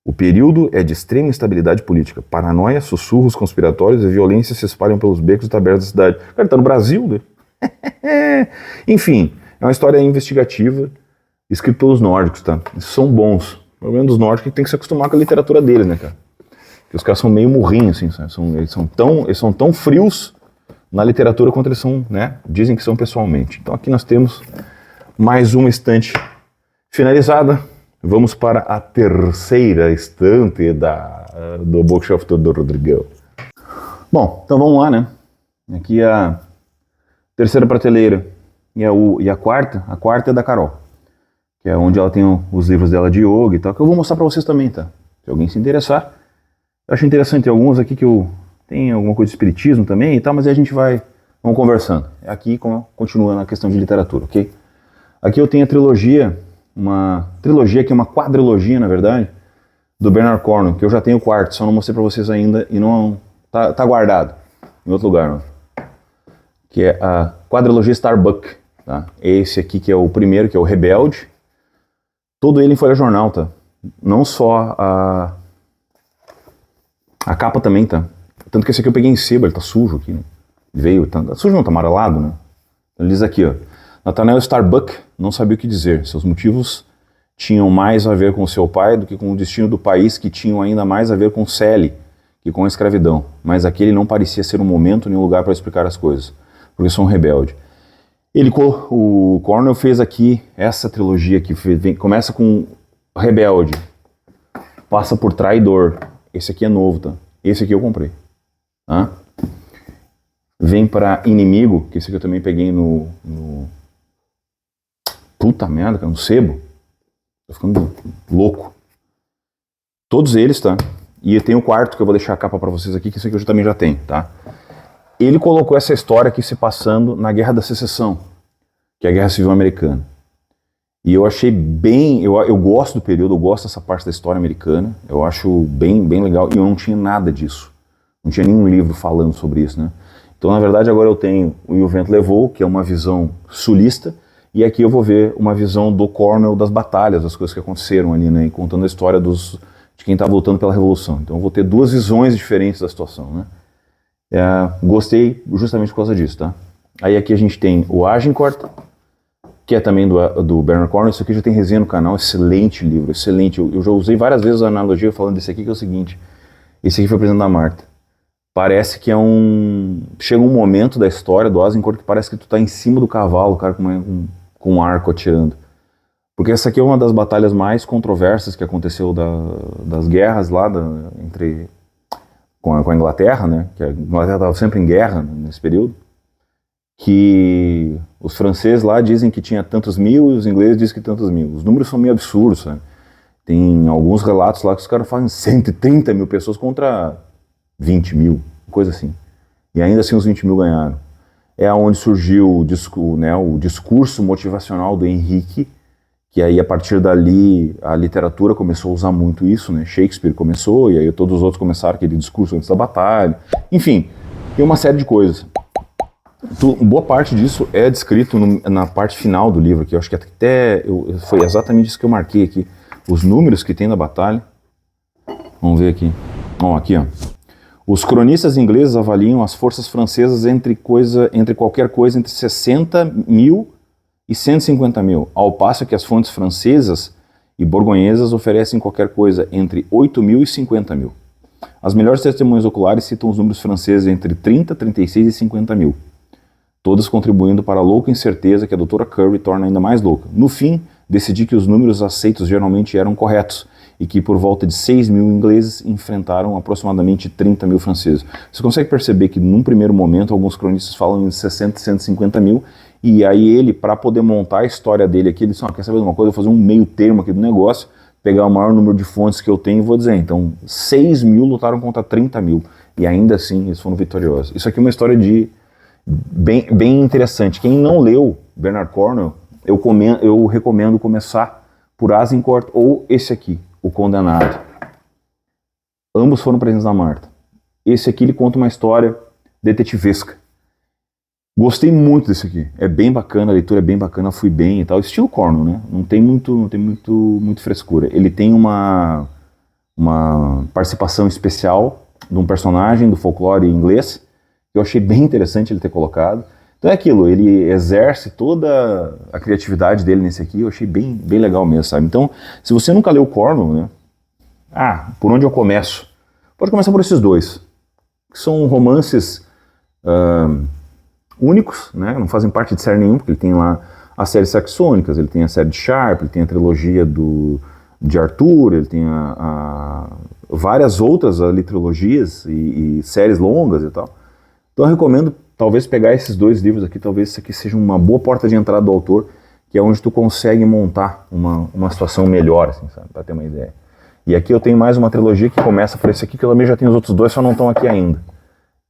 O período é de extrema instabilidade política. Paranoia, sussurros conspiratórios e violência se espalham pelos becos e tabernas da cidade. O cara tá no Brasil, né? Enfim, é uma história investigativa escrita pelos nórdicos, tá? Eles são bons. O problema dos nórdicos é que tem que se acostumar com a literatura deles, né, cara? Porque os caras são meio murrinhos, assim, eles são tão frios na literatura quanto eles são, né? Dizem que são pessoalmente. Então aqui nós temos mais uma estante finalizada. Vamos para a terceira estante do Bookshelf do Rodrigão. Bom, então vamos lá, né? Aqui a terceira prateleira e a quarta é da Carol, que é onde ela tem os livros dela de yoga e tal, que eu vou mostrar para vocês também, tá? Se alguém se interessar. Eu acho interessante, tem alguns aqui que eu tenho alguma coisa de espiritismo também e tal, mas aí a gente vamos conversando. Aqui continuando a questão de literatura, ok? Aqui eu tenho a trilogia, uma quadrilogia, na verdade, do Bernard Cornwell, que eu já tenho o quarto, só não mostrei pra vocês ainda e não tá guardado em outro lugar, não. Que é a quadrilogia Starbuck, tá? Esse aqui que é o primeiro, que é o Rebelde, todo ele em folha jornal, tá? Não só a capa também, tá? Tanto que esse aqui eu peguei em sebo, ele tá sujo aqui, né? Veio, tá sujo não, tá amarelado, né? Ele diz aqui, ó, Nathaniel Starbuck não sabia o que dizer, seus motivos tinham mais a ver com seu pai do que com o destino do país, que tinham ainda mais a ver com Sally que com a escravidão, mas aquele não parecia ser um momento nem um lugar para explicar as coisas, porque sou um rebelde. O Cornwell fez aqui essa trilogia que começa com Rebelde, passa por Traidor, esse aqui é novo, tá? Esse aqui eu comprei, tá? Vem para Inimigo, que esse aqui eu também peguei no puta merda, cara, no sebo. Tô ficando louco. Todos eles, tá? E tem o quarto, que eu vou deixar a capa pra vocês aqui, que esse aqui eu também já tenho, tá? Ele colocou essa história aqui se passando na Guerra da Secessão, que é a Guerra Civil Americana. E eu achei bem... Eu gosto do período, eu gosto dessa parte da história americana. Eu acho bem legal. E eu não tinha nada disso. Não tinha nenhum livro falando sobre isso, né? Então, na verdade, agora eu tenho o E o Vento Levou, que é uma visão sulista, e aqui eu vou ver uma visão do Cornwell das batalhas, das coisas que aconteceram ali, né, contando a história de quem estava lutando pela Revolução. Então eu vou ter duas visões diferentes da situação, né. Gostei justamente por causa disso, tá. Aí aqui a gente tem o Agincourt, que é também do Bernard Cornwell. Isso aqui já tem resenha no canal, excelente livro, excelente. Eu já usei várias vezes a analogia falando desse aqui, que é o seguinte, esse aqui foi o presente da Marta. Parece que chega um momento da história do Agincourt que parece que tu tá em cima do cavalo, o cara com um arco atirando. Porque essa aqui é uma das batalhas mais controversas que aconteceu das guerras lá com a Inglaterra, né? Que a Inglaterra estava sempre em guerra nesse período. Que os franceses lá dizem que tinha tantos mil e os ingleses dizem que tantos mil. Os números são meio absurdos, sabe? Tem alguns relatos lá que os caras falam 130 mil pessoas contra 20 mil, coisa assim. E ainda assim os 20 mil ganharam. É onde surgiu o discurso motivacional do Henrique, que aí a partir dali a literatura começou a usar muito isso, né? Shakespeare começou, e aí todos os outros começaram aquele discurso antes da batalha. Enfim, tem uma série de coisas. Boa parte disso é descrito na parte final do livro, que eu acho que foi exatamente isso que eu marquei aqui. Os números que tem na batalha. Vamos ver aqui. Aqui, ó. Os cronistas ingleses avaliam as forças francesas entre qualquer coisa entre 60 mil e 150 mil, ao passo que as fontes francesas e borgonhesas oferecem qualquer coisa entre 8 mil e 50 mil. As melhores testemunhas oculares citam os números franceses entre 30, 36 e 50 mil, todas contribuindo para a louca incerteza que a doutora Curry torna ainda mais louca. No fim, decidi que os números aceitos geralmente eram corretos, e que por volta de 6 mil ingleses enfrentaram aproximadamente 30 mil franceses. Você consegue perceber que num primeiro momento alguns cronistas falam em 60, 150 mil, e aí ele, para poder montar a história dele aqui, ele disse, quer saber de uma coisa, eu vou fazer um meio termo aqui do negócio, pegar o maior número de fontes que eu tenho e vou dizer, então 6 mil lutaram contra 30 mil, e ainda assim eles foram vitoriosos. Isso aqui é uma história bem interessante. Quem não leu Bernard Cornwell, eu recomendo começar por Agincourt ou esse aqui, O Condenado. Ambos foram presentes na Marta. Esse aqui ele conta uma história detetivesca. Gostei muito desse aqui. É bem bacana, a leitura é bem bacana, fui bem e tal. Estilo Cornwell, né? Não tem muito frescura. Ele tem uma participação especial de um personagem do folclore inglês, que eu achei bem interessante ele ter colocado. Então é aquilo, ele exerce toda a criatividade dele nesse aqui, eu achei bem legal mesmo, sabe? Então, se você nunca leu Cornwell, né? Por onde eu começo? Pode começar por esses dois, que são romances únicos, né? Não fazem parte de série nenhuma, porque ele tem lá as séries saxônicas, ele tem a série de Sharpe, ele tem a trilogia de Arthur, ele tem várias outras trilogias e séries longas e tal. Então eu recomendo talvez pegar esses dois livros aqui, talvez isso aqui seja uma boa porta de entrada do autor, que é onde tu consegue montar uma situação melhor, assim, sabe, para ter uma ideia. E aqui eu tenho mais uma trilogia que começa por esse aqui, que eu também já tenho os outros dois, só não estão aqui ainda.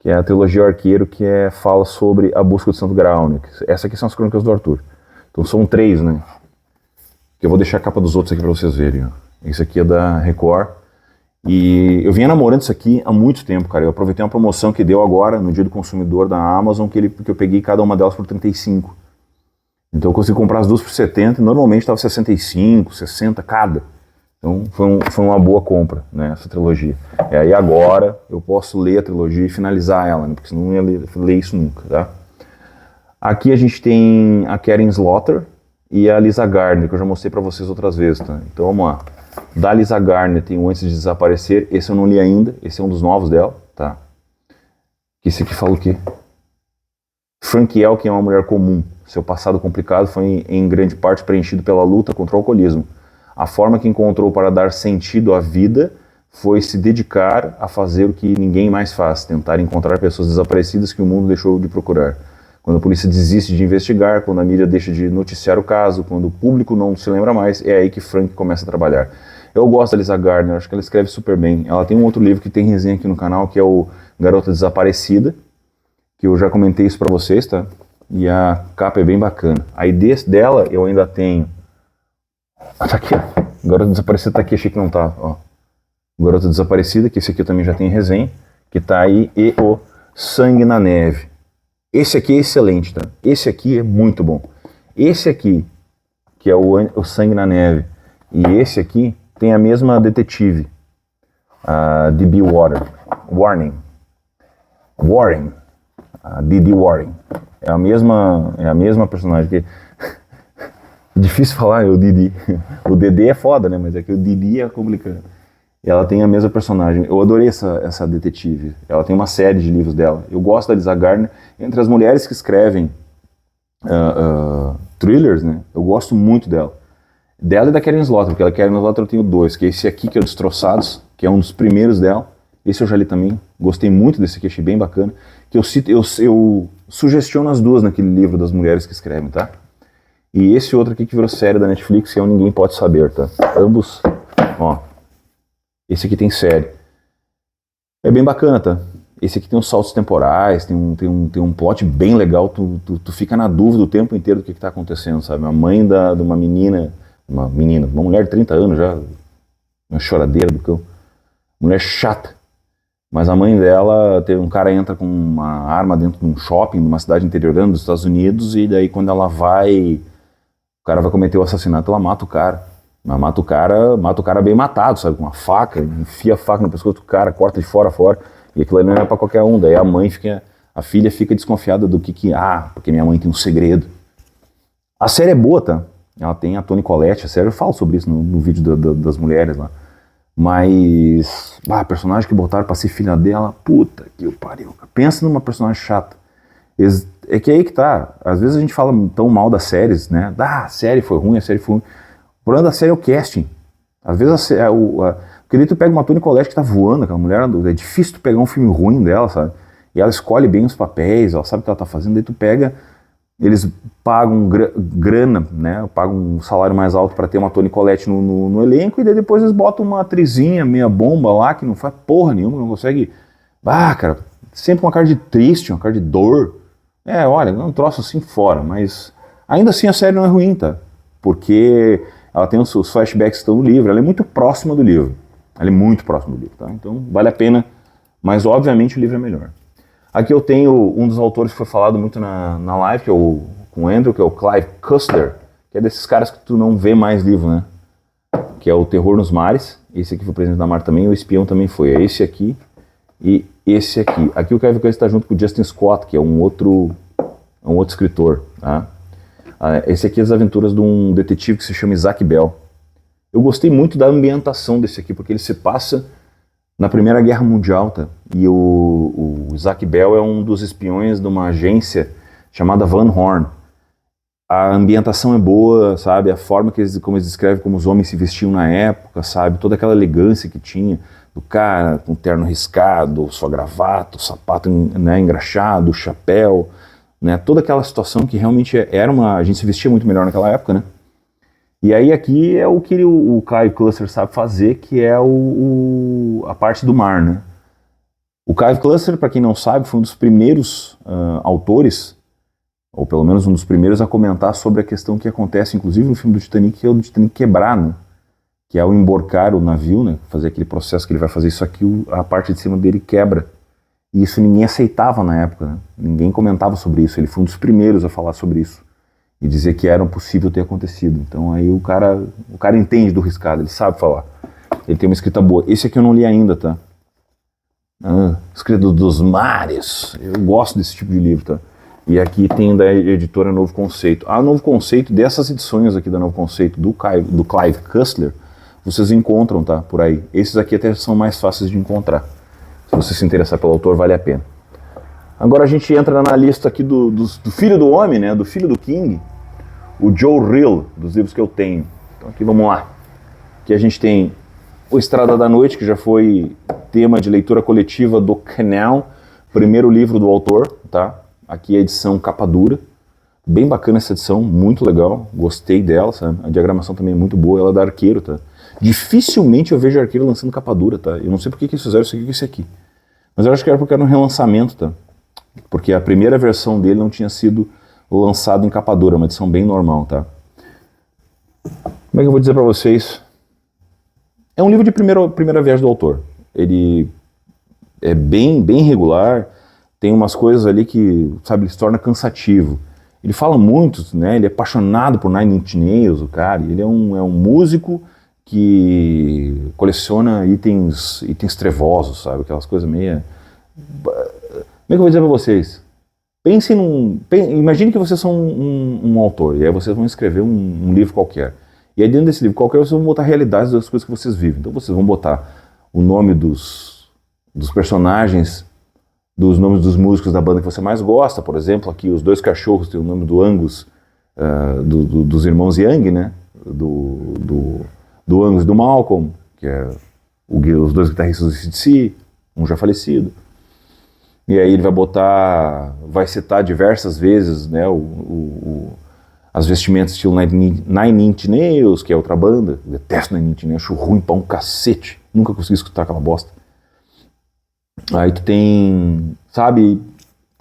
Que é a trilogia Arqueiro, que fala sobre a busca do Santo Graal, né? Essa aqui são as crônicas do Arthur. Então são 3, né? Que eu vou deixar a capa dos outros aqui para vocês verem, ó. Esse aqui é da Record. E eu vinha namorando isso aqui há muito tempo, cara. Eu aproveitei uma promoção que deu agora, no Dia do Consumidor da Amazon, que eu peguei cada uma delas por 35. Então eu consegui comprar as duas por 70, e normalmente estava 65, 60 cada. Então foi uma boa compra, né, essa trilogia. E aí agora eu posso ler a trilogia e finalizar ela, né, porque senão eu não ia ler isso nunca, tá? Aqui a gente tem a Karen Slaughter e a Lisa Gardner, que eu já mostrei pra vocês outras vezes, tá? Então vamos lá. Da Lisa Gardner tem o Antes de Desaparecer, esse eu não li ainda, esse é um dos novos dela, tá? Esse aqui fala o quê? Frank Elkin é uma mulher comum. Seu passado complicado foi em grande parte preenchido pela luta contra o alcoolismo. A forma que encontrou para dar sentido à vida foi se dedicar a fazer o que ninguém mais faz, tentar encontrar pessoas desaparecidas que o mundo deixou de procurar. Quando a polícia desiste de investigar, quando a mídia deixa de noticiar o caso, quando o público não se lembra mais, é aí que Frank começa a trabalhar. Eu gosto da Lisa Gardner, acho que ela escreve super bem. Ela tem um outro livro que tem resenha aqui no canal, que é o Garota Desaparecida, que eu já comentei isso pra vocês, tá? E a capa é bem bacana. Aí dela eu ainda tenho... Ah, tá aqui, ó. Garota Desaparecida tá aqui, achei que não tá, ó. Garota Desaparecida, que esse aqui eu também já tenho resenha, que tá aí, e o Sangue na Neve. Esse aqui é excelente, tá? Esse aqui é muito bom. Esse aqui, que é o Sangue na Neve, e esse aqui tem a mesma detetive, a D.B. Warren, a Didi Warren. É a mesma personagem que... Difícil falar, o Didi. O Dedê é foda, né? Mas é que o Didi é complicado. Ela tem a mesma personagem. Eu adorei essa detetive. Ela tem uma série de livros dela. Eu gosto da Lisa Gardner. Entre as mulheres que escrevem thrillers, né? Eu gosto muito dela. Dela e da Karen Slaughter, porque a Karen Slaughter eu tenho dois, que é esse aqui, que é o Destroçados, que é um dos primeiros dela. Esse eu já li também. Gostei muito desse aqui, achei bem bacana. Que eu sugestiono as duas naquele livro das mulheres que escrevem, tá? E esse outro aqui que virou série da Netflix, que é o Ninguém Pode Saber, tá? Ambos, ó. Esse aqui tem série. É bem bacana, tá? Esse aqui tem uns saltos temporais, tem um plot bem legal, tu fica na dúvida o tempo inteiro do que tá acontecendo, sabe? A mãe de uma menina, uma mulher de 30 anos já, uma choradeira do cão, mulher chata. Mas a mãe dela, um cara entra com uma arma dentro de um shopping, numa cidade interiorana dos Estados Unidos, e daí quando ela vai, o cara vai cometer o assassinato, ela mata o cara. Ela mata o cara bem matado, sabe, com uma faca, enfia a faca no pescoço do cara, corta de fora a fora, e aquilo aí não é pra qualquer um. Daí a filha fica desconfiada do porque minha mãe tem um segredo. A série é boa, tá? Ela tem a Toni Collette, a série, eu falo sobre isso no vídeo das mulheres lá. Mas, a personagem que botaram pra ser filha dela, puta que pariu. Pensa numa personagem chata. É que aí que tá, às vezes a gente fala tão mal das séries, né? A série foi ruim, a série foi ruim. O problema da série é o casting. Às vezes porque daí tu pega uma Toni Collette que tá voando, aquela mulher, é difícil tu pegar um filme ruim dela, sabe? E ela escolhe bem os papéis, ela sabe o que ela tá fazendo, daí tu pega, eles pagam grana, né? Pagam um salário mais alto para ter uma Toni Collette no elenco, e daí depois eles botam uma atrizinha meia bomba lá, que não faz porra nenhuma, não consegue... cara, sempre uma cara de triste, uma cara de dor. Olha, é um troço assim fora, mas ainda assim a série não é ruim, tá? Porque ela tem os flashbacks que estão no livro, ela é muito próxima do livro. Ela é muito próxima do livro, tá? Então vale a pena, mas obviamente o livro é melhor. Aqui eu tenho um dos autores que foi falado muito na live, que é com o Andrew, que é o Clive Cussler, que é desses caras que tu não vê mais livro, né? Que é o Terror nos Mares. Esse aqui foi o Presente da Mar também, o Espião também foi. É esse aqui e esse aqui. Aqui o Clive Cussler está junto com o Justin Scott, que é um outro escritor, tá? Esse aqui é as aventuras de um detetive que se chama Isaac Bell. Eu gostei muito da ambientação desse aqui, porque ele se passa na Primeira Guerra Mundial, tá? E o Isaac Bell é um dos espiões de uma agência chamada Van Horn. A ambientação é boa, sabe? A forma como eles descrevem como os homens se vestiam na época, sabe? Toda aquela elegância que tinha do cara com terno riscado, sua gravata, o sapato, né, engraxado, o chapéu, né? Toda aquela situação que realmente a gente se vestia muito melhor naquela época, né? E aí aqui é o que o Clive Cussler sabe fazer, que é a parte do mar, né? O Clive Cussler, para quem não sabe, foi um dos primeiros autores, ou pelo menos um dos primeiros a comentar sobre a questão que acontece, inclusive no filme do Titanic, que é o do Titanic quebrar, né? que ao emborcar o navio, né, fazer aquele processo que ele vai fazer isso aqui, a parte de cima dele quebra. E isso ninguém aceitava na época, né? Ninguém comentava sobre isso. Ele foi um dos primeiros a falar sobre isso e dizer que era possível ter acontecido. Então aí o cara entende do riscado, ele sabe falar. Ele tem uma escrita boa. Esse aqui eu não li ainda, tá? Escrito dos Mares. Eu gosto desse tipo de livro, tá? E aqui tem da editora Novo Conceito. A Novo Conceito, dessas edições aqui da Novo Conceito do Clive Cussler, vocês encontram, tá? Por aí. Esses aqui até são mais fáceis de encontrar. Se você se interessar pelo autor, vale a pena. Agora a gente entra na lista aqui do filho do homem, né? Do filho do King, o Joe Hill, dos livros que eu tenho. Então aqui vamos lá. Aqui a gente tem O Estrada da Noite, que já foi tema de leitura coletiva do canal. Primeiro livro do autor, tá? Aqui a edição capa dura. Bem bacana essa edição, muito legal. Gostei dela, sabe? A diagramação também é muito boa, ela é da Arqueiro, tá? Dificilmente eu vejo Arqueiro lançando capa dura, tá? Eu não sei porque que eles fizeram isso aqui com esse aqui. Mas eu acho que era porque era um relançamento, tá? Porque a primeira versão dele não tinha sido lançada em capa dura, uma edição bem normal, tá? Como é que eu vou dizer pra vocês? É um livro de primeira viagem do autor. Ele é bem regular, tem umas coisas ali que, sabe, ele se torna cansativo. Ele fala muito, né? Ele é apaixonado por Nine Inch Nails, o cara. Ele é um músico que coleciona itens trevosos, sabe? Aquelas coisas meio... Como é que eu vou dizer pra vocês? Imagine que vocês são um autor, e aí vocês vão escrever um livro qualquer. E aí dentro desse livro qualquer vocês vão botar realidades das coisas que vocês vivem. Então vocês vão botar o nome dos personagens, dos nomes dos músicos da banda que você mais gosta. Por exemplo, aqui os dois cachorros tem o nome do Angus, dos irmãos Young, né? Do Angus e do Malcolm, que é os dois guitarristas do AC/DC, um já falecido. E aí ele vai citar diversas vezes, né, as vestimentas estilo Nine Inch Nails, que é outra banda. Eu detesto Nine Inch Nails, acho ruim pra um cacete. Nunca consegui escutar aquela bosta. Aí tu tem, sabe,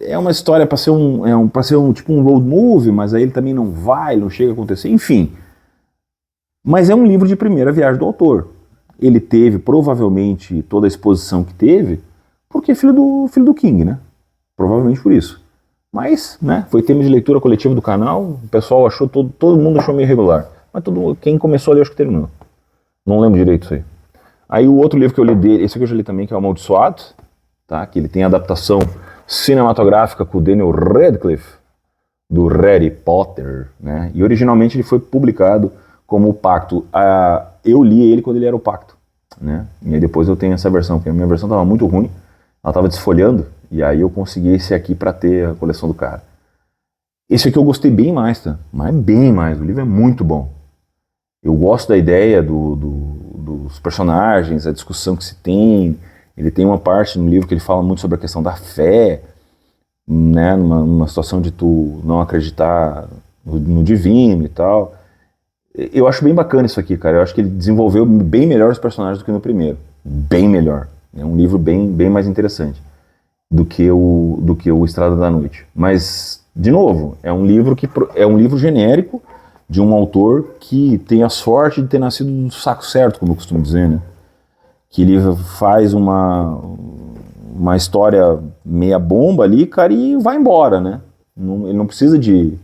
é uma história pra ser tipo um road movie, mas aí ele também não chega a acontecer, enfim. Mas é um livro de primeira viagem do autor. Ele teve, provavelmente, toda a exposição que teve, porque é filho do King, né? Provavelmente por isso. Mas, né, foi tema de leitura coletiva do canal, o pessoal achou, todo mundo achou meio irregular. Mas quem começou ali, acho que terminou. Não lembro direito isso aí. Aí o outro livro que eu li dele, esse aqui eu já li também, que é O Amaldiçoado, tá? Que ele tem adaptação cinematográfica com o Daniel Radcliffe, do Harry Potter, né? E originalmente ele foi publicado como O Pacto. Eu li ele quando ele era O Pacto, né? E aí depois eu tenho essa versão, porque a minha versão estava muito ruim, ela estava desfolhando, e aí eu consegui esse aqui para ter a coleção do cara. Esse aqui eu gostei bem mais, tá? Mas bem mais, o livro é muito bom. Eu gosto da ideia dos personagens, a discussão que se tem. Ele tem uma parte no livro que ele fala muito sobre a questão da fé, né? Numa situação de tu não acreditar no divino e tal. Eu acho bem bacana isso aqui, cara. Eu acho que ele desenvolveu bem melhor os personagens do que no primeiro. Bem melhor. É um livro bem mais interessante do que o Estrada da Noite. Mas, de novo, é um livro genérico de um autor que tem a sorte de ter nascido no saco certo, como eu costumo dizer, né? Que ele faz uma história meia bomba ali, cara, e vai embora, né? Ele não precisa de...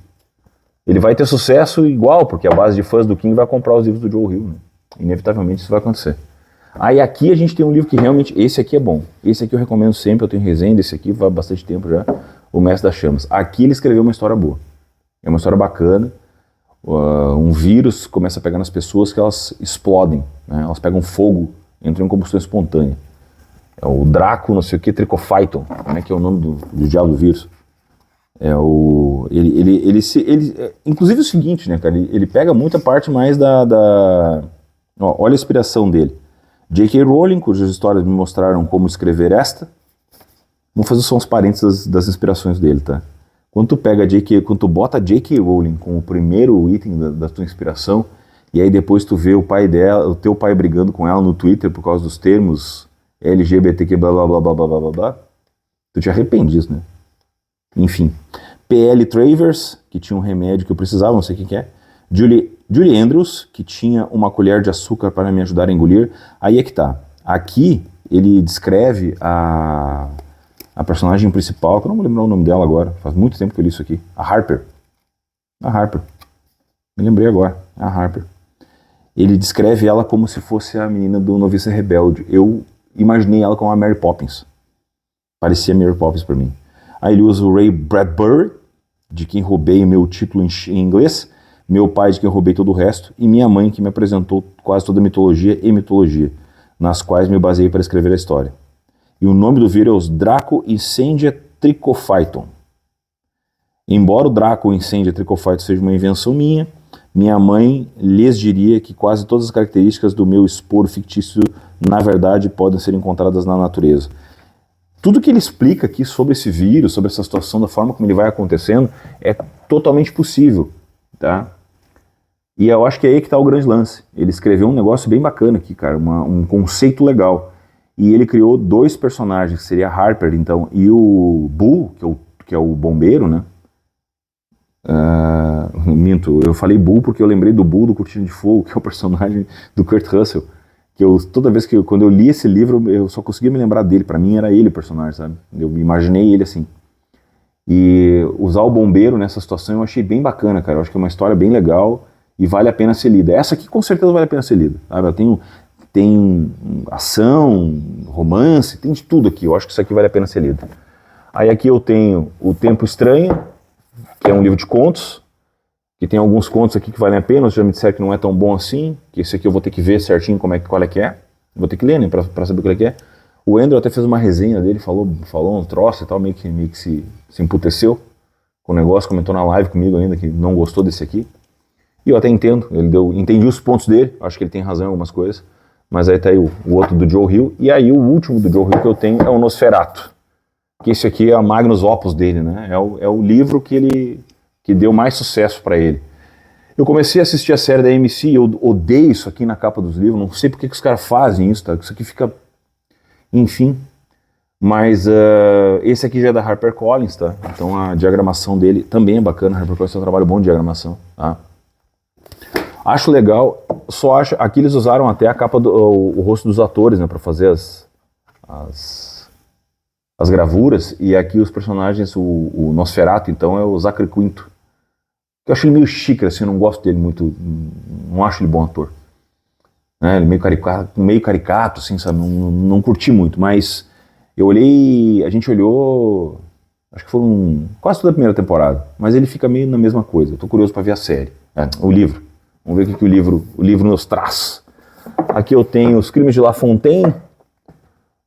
Ele vai ter sucesso igual, porque a base de fãs do King vai comprar os livros do Joe Hill, né? Inevitavelmente isso vai acontecer. Aí aqui a gente tem um livro que realmente... Esse aqui é bom. Esse aqui eu recomendo sempre, eu tenho resenha desse aqui, vai há bastante tempo já. O Mestre das Chamas. Aqui ele escreveu uma história boa. É uma história bacana. Um vírus começa a pegar nas pessoas que elas explodem, né? Elas pegam fogo, entram em combustão espontânea. É o Draco, não sei o que, Tricophyton, né, que é o nome do diabo do vírus. Inclusive o seguinte, né, cara, ele pega muita parte mais olha a inspiração dele. J.K. Rowling, cujas histórias me mostraram como escrever esta. Vou fazer só uns parênteses das inspirações dele, tá? Quando tu bota J.K. Rowling como o primeiro item da tua inspiração, e aí depois tu vê o teu pai brigando com ela no Twitter por causa dos termos LGBTQ, blá blá blá blá blá blá blá, tu te arrepende disso, né? Enfim. P.L. Travers, que tinha um remédio que eu precisava, não sei quem que é. Julie Andrews, que tinha uma colher de açúcar para me ajudar a engolir. Aí é que tá. Aqui ele descreve a personagem principal, que eu não vou lembrar o nome dela agora, faz muito tempo que eu li isso aqui. A Harper. A Harper. Me lembrei agora. A Harper. Ele descreve ela como se fosse a menina do Noviça Rebelde. Eu imaginei ela como a Mary Poppins. Parecia Mary Poppins para mim. Aí ele usa o Ray Bradbury, de quem roubei o meu título em inglês, meu pai, de quem roubei todo o resto, e minha mãe, que me apresentou quase toda a mitologia e mitologia, nas quais me baseei para escrever a história. E o nome do vírus é os Draco Incendia Trichophyton. Embora o Draco Incendia Trichophyton seja uma invenção minha mãe lhes diria que quase todas as características do meu esporo fictício, na verdade, podem ser encontradas na natureza. Tudo que ele explica aqui sobre esse vírus, sobre essa situação, da forma como ele vai acontecendo, é totalmente possível, tá? E eu acho que é aí que está o grande lance. Ele escreveu um negócio bem bacana aqui, cara, um conceito legal. E ele criou dois personagens, que seria a Harper, então, e o Bull, que é o bombeiro, né? Minto, eu falei Bull porque eu lembrei do Bull do Cortina de Fogo, que é o personagem do Kurt Russell. Que toda vez quando eu li esse livro, eu só conseguia me lembrar dele. Pra mim era ele o personagem, sabe? Eu imaginei ele assim. E usar o bombeiro nessa situação eu achei bem bacana, cara. Eu acho que é uma história bem legal e vale a pena ser lida. Essa aqui com certeza vale a pena ser lida, sabe? Tem ação, romance, tem de tudo aqui. Eu acho que isso aqui vale a pena ser lido. Aí aqui eu tenho O Tempo Estranho, que é um livro de contos, que tem alguns contos aqui que valem a pena, já me disseram que não é tão bom assim, que esse aqui eu vou ter que ver certinho qual é que é. Vou ter que ler, né, pra saber qual é que é. O Andrew até fez uma resenha dele, falou um troço e tal, meio que se emputeceu com o negócio, comentou na live comigo ainda que não gostou desse aqui. E eu até entendo, entendi os pontos dele, acho que ele tem razão em algumas coisas. Mas aí tá aí o outro do Joe Hill, e aí o último do Joe Hill que eu tenho é o Nosferatu. Que esse aqui é a magnus opus dele, né? É o livro que deu mais sucesso para ele. Eu comecei a assistir a série da AMC e eu odeio isso aqui na capa dos livros, não sei porque que os caras fazem isso, tá? Isso aqui fica... Enfim. Mas esse aqui já é da HarperCollins, tá? Então a diagramação dele também é bacana, a HarperCollins tem um trabalho bom de diagramação, tá? Acho legal, só acho... Aqui eles usaram até a capa, o rosto dos atores, né? Pra fazer as gravuras, e aqui os personagens, o Nosferatu, então, é o Zachary Quinto. Eu acho ele meio chique, assim, eu não gosto dele muito, não acho ele bom ator. Né, ele meio caricato, assim, sabe, não curti muito, mas a gente olhou, acho que foram quase toda a primeira temporada, mas ele fica meio na mesma coisa, eu tô curioso para ver a série, o livro. Vamos ver o que o livro nos traz. Aqui eu tenho Os Crimes de La Fontaine,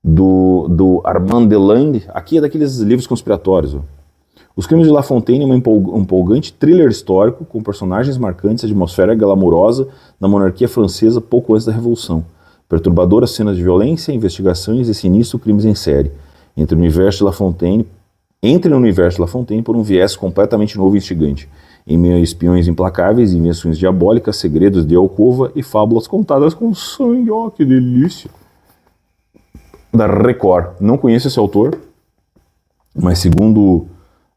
do Armand Delande. Aqui é daqueles livros conspiratórios. Ó. Os Crimes de La Fontaine é um empolgante thriller histórico com personagens marcantes, atmosfera glamurosa da monarquia francesa pouco antes da Revolução. Perturbadoras cenas de violência, investigações e sinistro crimes em série. Entre no universo de La Fontaine por um viés completamente novo e instigante. Em meio a espiões implacáveis, invenções diabólicas, segredos de alcova e fábulas contadas com sangue. Ó, que delícia! Da Record. Não conheço esse autor, mas segundo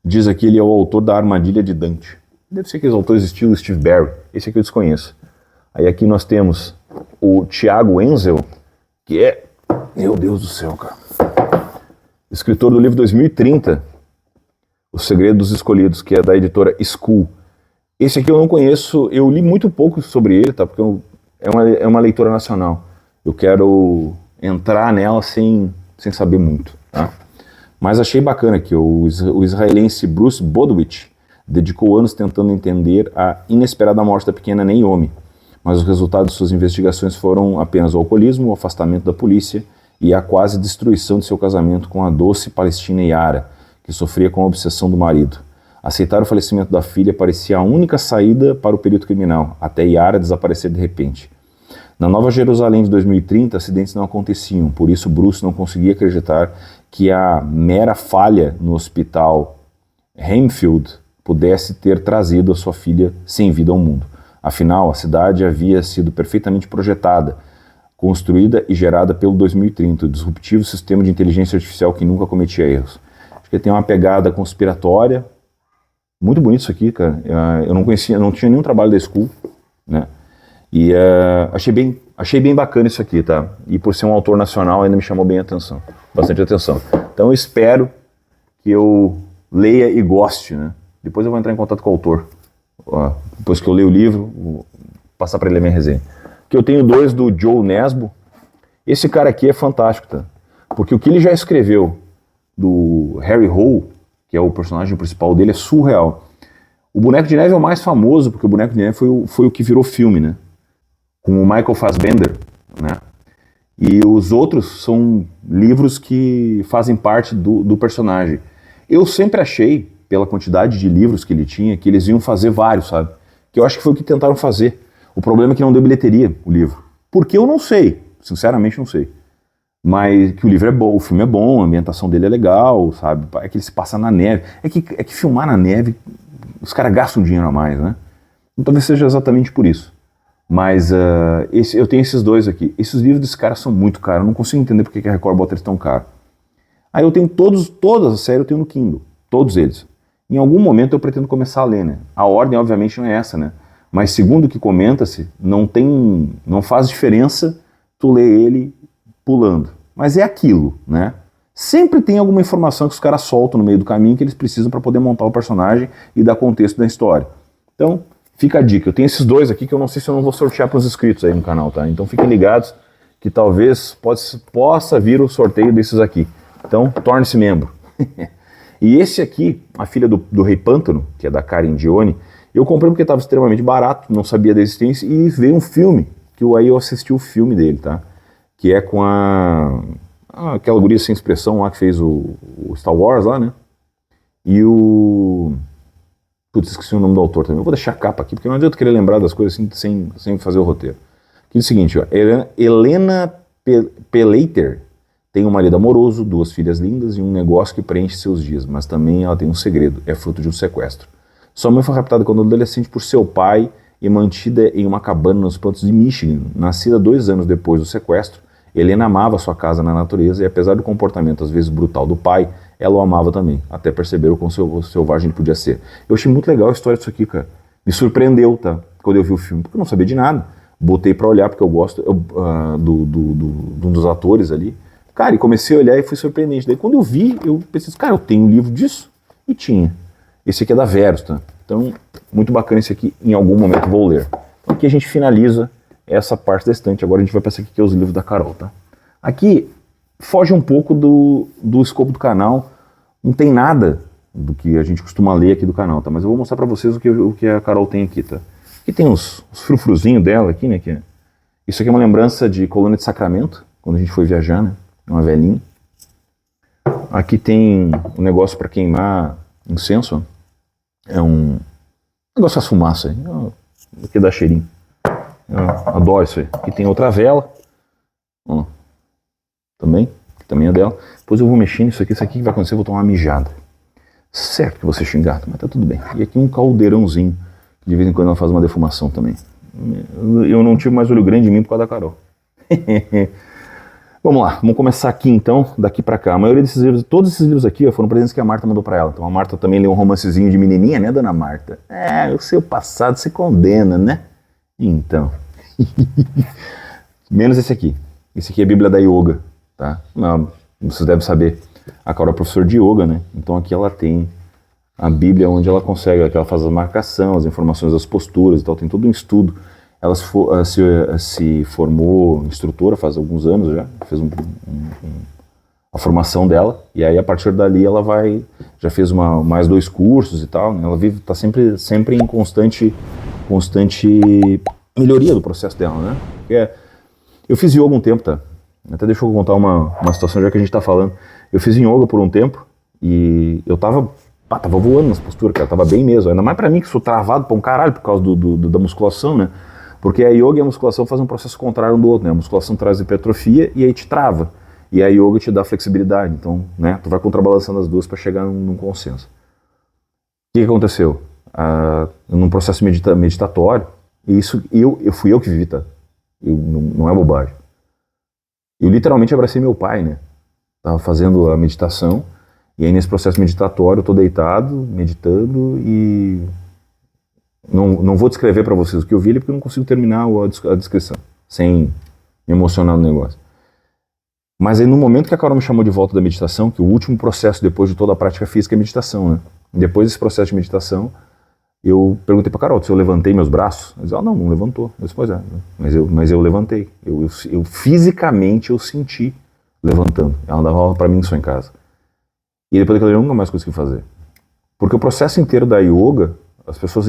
diz aqui, ele é o autor da Armadilha de Dante. Deve ser aqueles autores estilo Steve Barry. Esse aqui eu desconheço. Aí aqui nós temos o Thiago Enzel, que é... Meu Deus do céu, cara. Escritor do livro 2030, O Segredo dos Escolhidos, que é da editora School. Esse aqui eu não conheço, eu li muito pouco sobre ele, tá? Porque é uma leitura nacional. Eu quero entrar nela sem saber muito, tá? Mas achei bacana que o israelense Bruce Bodowitz dedicou anos tentando entender a inesperada morte da pequena Naomi, mas os resultados de suas investigações foram apenas o alcoolismo, o afastamento da polícia e a quase destruição de seu casamento com a doce palestina Yara, que sofria com a obsessão do marido. Aceitar o falecimento da filha parecia a única saída para o perito criminal, até Yara desaparecer de repente. Na Nova Jerusalém de 2030, acidentes não aconteciam, por isso Bruce não conseguia acreditar que a mera falha no hospital Hampfield pudesse ter trazido a sua filha sem vida ao mundo. Afinal, a cidade havia sido perfeitamente projetada, construída e gerada pelo 2030, o disruptivo sistema de inteligência artificial que nunca cometia erros. Acho que tem uma pegada conspiratória. Muito bonito isso aqui, cara. Eu não conhecia, não tinha nenhum trabalho da School. né? E achei bem bacana isso aqui, tá? E por ser um autor nacional ainda me chamou bem a atenção, bastante atenção. Então eu espero que eu leia e goste, né? Depois eu vou entrar em contato com o autor. Ó, depois que eu ler o livro, vou passar para ele a minha resenha. Que eu tenho 2 do Joe Nesbo. Esse cara aqui é fantástico, tá? Porque o que ele já escreveu do Harry Hole, que é o personagem principal dele, é surreal. O Boneco de Neve é o mais famoso, porque o Boneco de Neve foi o que virou filme, né? Com o Michael Fassbender, né? E os outros são livros que fazem parte do personagem. Eu sempre achei, pela quantidade de livros que ele tinha, que eles iam fazer vários, sabe? Que eu acho que foi o que tentaram fazer. O problema é que não deu bilheteria, o livro. Porque eu não sei, sinceramente não sei. Mas que o livro é bom, o filme é bom, a ambientação dele é legal, sabe? É que ele se passa na neve. É que filmar na neve, os caras gastam dinheiro a mais, né? Então talvez seja exatamente por isso. Mas eu tenho esses 2 aqui. Esses livros desse cara são muito caros. Eu não consigo entender porque que a Record bota eles tão caros. Aí eu tenho todas as séries eu tenho no Kindle. Todos eles. Em algum momento eu pretendo começar a ler, né? A ordem, obviamente, não é essa, né? Mas segundo o que comenta-se, não faz diferença tu ler ele pulando. Mas é aquilo, né? Sempre tem alguma informação que os caras soltam no meio do caminho que eles precisam para poder montar o personagem e dar contexto da história. Então, fica a dica. Eu tenho esses 2 aqui que eu não sei se eu não vou sortear para os inscritos aí no canal, tá? Então fiquem ligados que talvez possa vir o sorteio desses aqui. Então, torne-se membro. E esse aqui, A Filha do Rei Pântano, que é da Karen Dione, eu comprei porque estava extremamente barato, não sabia da existência, e veio um filme, que aí eu assisti o filme dele, tá? Que é com aquela guria sem expressão lá que fez o Star Wars lá, né? E o... Putz, esqueci o nome do autor também. Eu vou deixar a capa aqui, porque não adianta querer lembrar das coisas assim, sem fazer o roteiro. Que é o seguinte, ó, Helena Peleiter tem um marido amoroso, 2 filhas lindas e um negócio que preenche seus dias, mas também ela tem um segredo, é fruto de um sequestro. Sua mãe foi raptada quando adolescente por seu pai e mantida em uma cabana nos plantos de Michigan. Nascida 2 anos depois do sequestro, Helena amava sua casa na natureza e apesar do comportamento às vezes brutal do pai, ela o amava também, até perceber o quão selvagem ele podia ser. Eu achei muito legal a história disso aqui, cara. Me surpreendeu, tá? Quando eu vi o filme, porque eu não sabia de nada. Botei pra olhar, porque eu gosto de um dos atores ali. Cara, e comecei a olhar e foi surpreendente. Daí quando eu vi, eu pensei, cara, eu tenho um livro disso? E tinha. Esse aqui é da Verus, tá? Então, muito bacana esse aqui, em algum momento vou ler. Então aqui a gente finaliza essa parte da estante. Agora a gente vai passar aqui que é os livros da Carol, tá? Aqui foge um pouco do escopo do canal, não tem nada do que a gente costuma ler aqui do canal, tá? Mas eu vou mostrar pra vocês o que a Carol tem aqui, tá? Aqui tem os frufruzinhos dela aqui, né? Isso aqui é uma lembrança de Colônia de Sacramento, quando a gente foi viajar, né? Uma velhinha. Aqui tem um negócio para queimar incenso, ó. É um negócio com as fumaças aí, que dá cheirinho. Eu adoro isso aí. Aqui tem outra vela, ó, também é dela. Depois eu vou mexer nisso aqui, isso aqui que vai acontecer, eu vou tomar uma mijada. Certo que você xingado, mas tá tudo bem. E aqui um caldeirãozinho, que de vez em quando ela faz uma defumação também. Eu não tive mais olho grande em mim por causa da Carol. Vamos lá, vamos começar aqui então, daqui pra cá. A maioria desses livros, todos esses livros aqui, ó, foram presentes que a Marta mandou pra ela. Então a Marta também leu um romancezinho de menininha, né, dona Marta? É, o seu passado se condena, né? Então. Menos esse aqui. Esse aqui é a Bíblia da Yoga, tá? Não, vocês devem saber. A Carol é professora de Yoga, né? Então aqui ela tem a Bíblia onde ela consegue, que ela faz a marcação, as informações das posturas e tal, tem todo um estudo. Ela se formou instrutora faz alguns anos já, fez a formação dela, e aí a partir dali ela já fez mais 2 cursos e tal, né? Ela está sempre em constante melhoria do processo dela, né? Porque eu fiz yoga um tempo, tá? Até deixa eu contar uma situação já que a gente tá falando. Eu fiz yoga por um tempo, e eu tava voando nas posturas, cara, tava bem mesmo, ainda mais pra mim que sou travado pra um caralho por causa da musculação, né? Porque a yoga e a musculação fazem um processo contrário um do outro, né? A musculação traz hipertrofia e aí te trava. E a yoga te dá flexibilidade. Então, né? Tu vai contrabalançando as duas para chegar num consenso. O que aconteceu? Num processo meditatório, e isso fui eu que vivi, tá? Não é bobagem. Eu literalmente abracei meu pai, né? Tava fazendo a meditação, e aí nesse processo meditatório eu tô deitado, meditando, e Não vou descrever para vocês o que eu vi ali, porque eu não consigo terminar a descrição, sem me emocionar no negócio. Mas aí no momento que a Carol me chamou de volta da meditação, que o último processo depois de toda a prática física é meditação, né? Depois desse processo de meditação, eu perguntei pra Carol se eu levantei meus braços. Ela disse, não levantou. Eu disse, pois é, mas eu levantei. Eu fisicamente eu senti levantando. Ela dava aula pra mim só em casa. E depois daquilo eu nunca mais consegui fazer. Porque o processo inteiro da yoga, as pessoas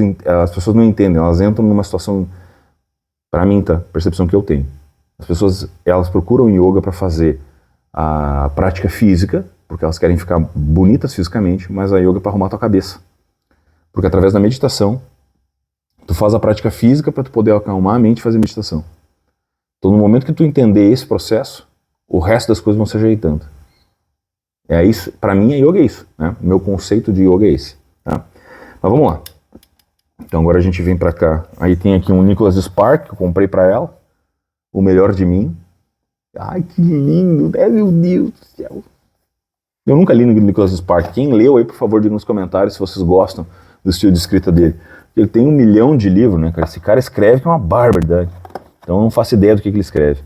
não entendem, elas entram numa situação, pra mim, tá? Percepção que eu tenho. As pessoas, elas procuram yoga para fazer a prática física, porque elas querem ficar bonitas fisicamente, mas a yoga é para arrumar a tua cabeça. Porque através da meditação, tu faz a prática física para tu poder acalmar a mente e fazer meditação. Então no momento que tu entender esse processo, o resto das coisas vão se ajeitando. É isso, para mim a yoga é isso, né? O meu conceito de yoga é esse, tá? Mas vamos lá. Então agora a gente vem para cá. Aí tem aqui um Nicholas Spark que eu comprei para ela. O Melhor de Mim. Ai, que lindo, né? Meu Deus do céu. Eu nunca li no Nicholas Spark. Quem leu aí, por favor, diga nos comentários se vocês gostam do estilo de escrita dele. Ele tem 1 milhão de livros, né, cara? Esse cara escreve que é uma barbaridade. Então eu não faço ideia do que ele escreve.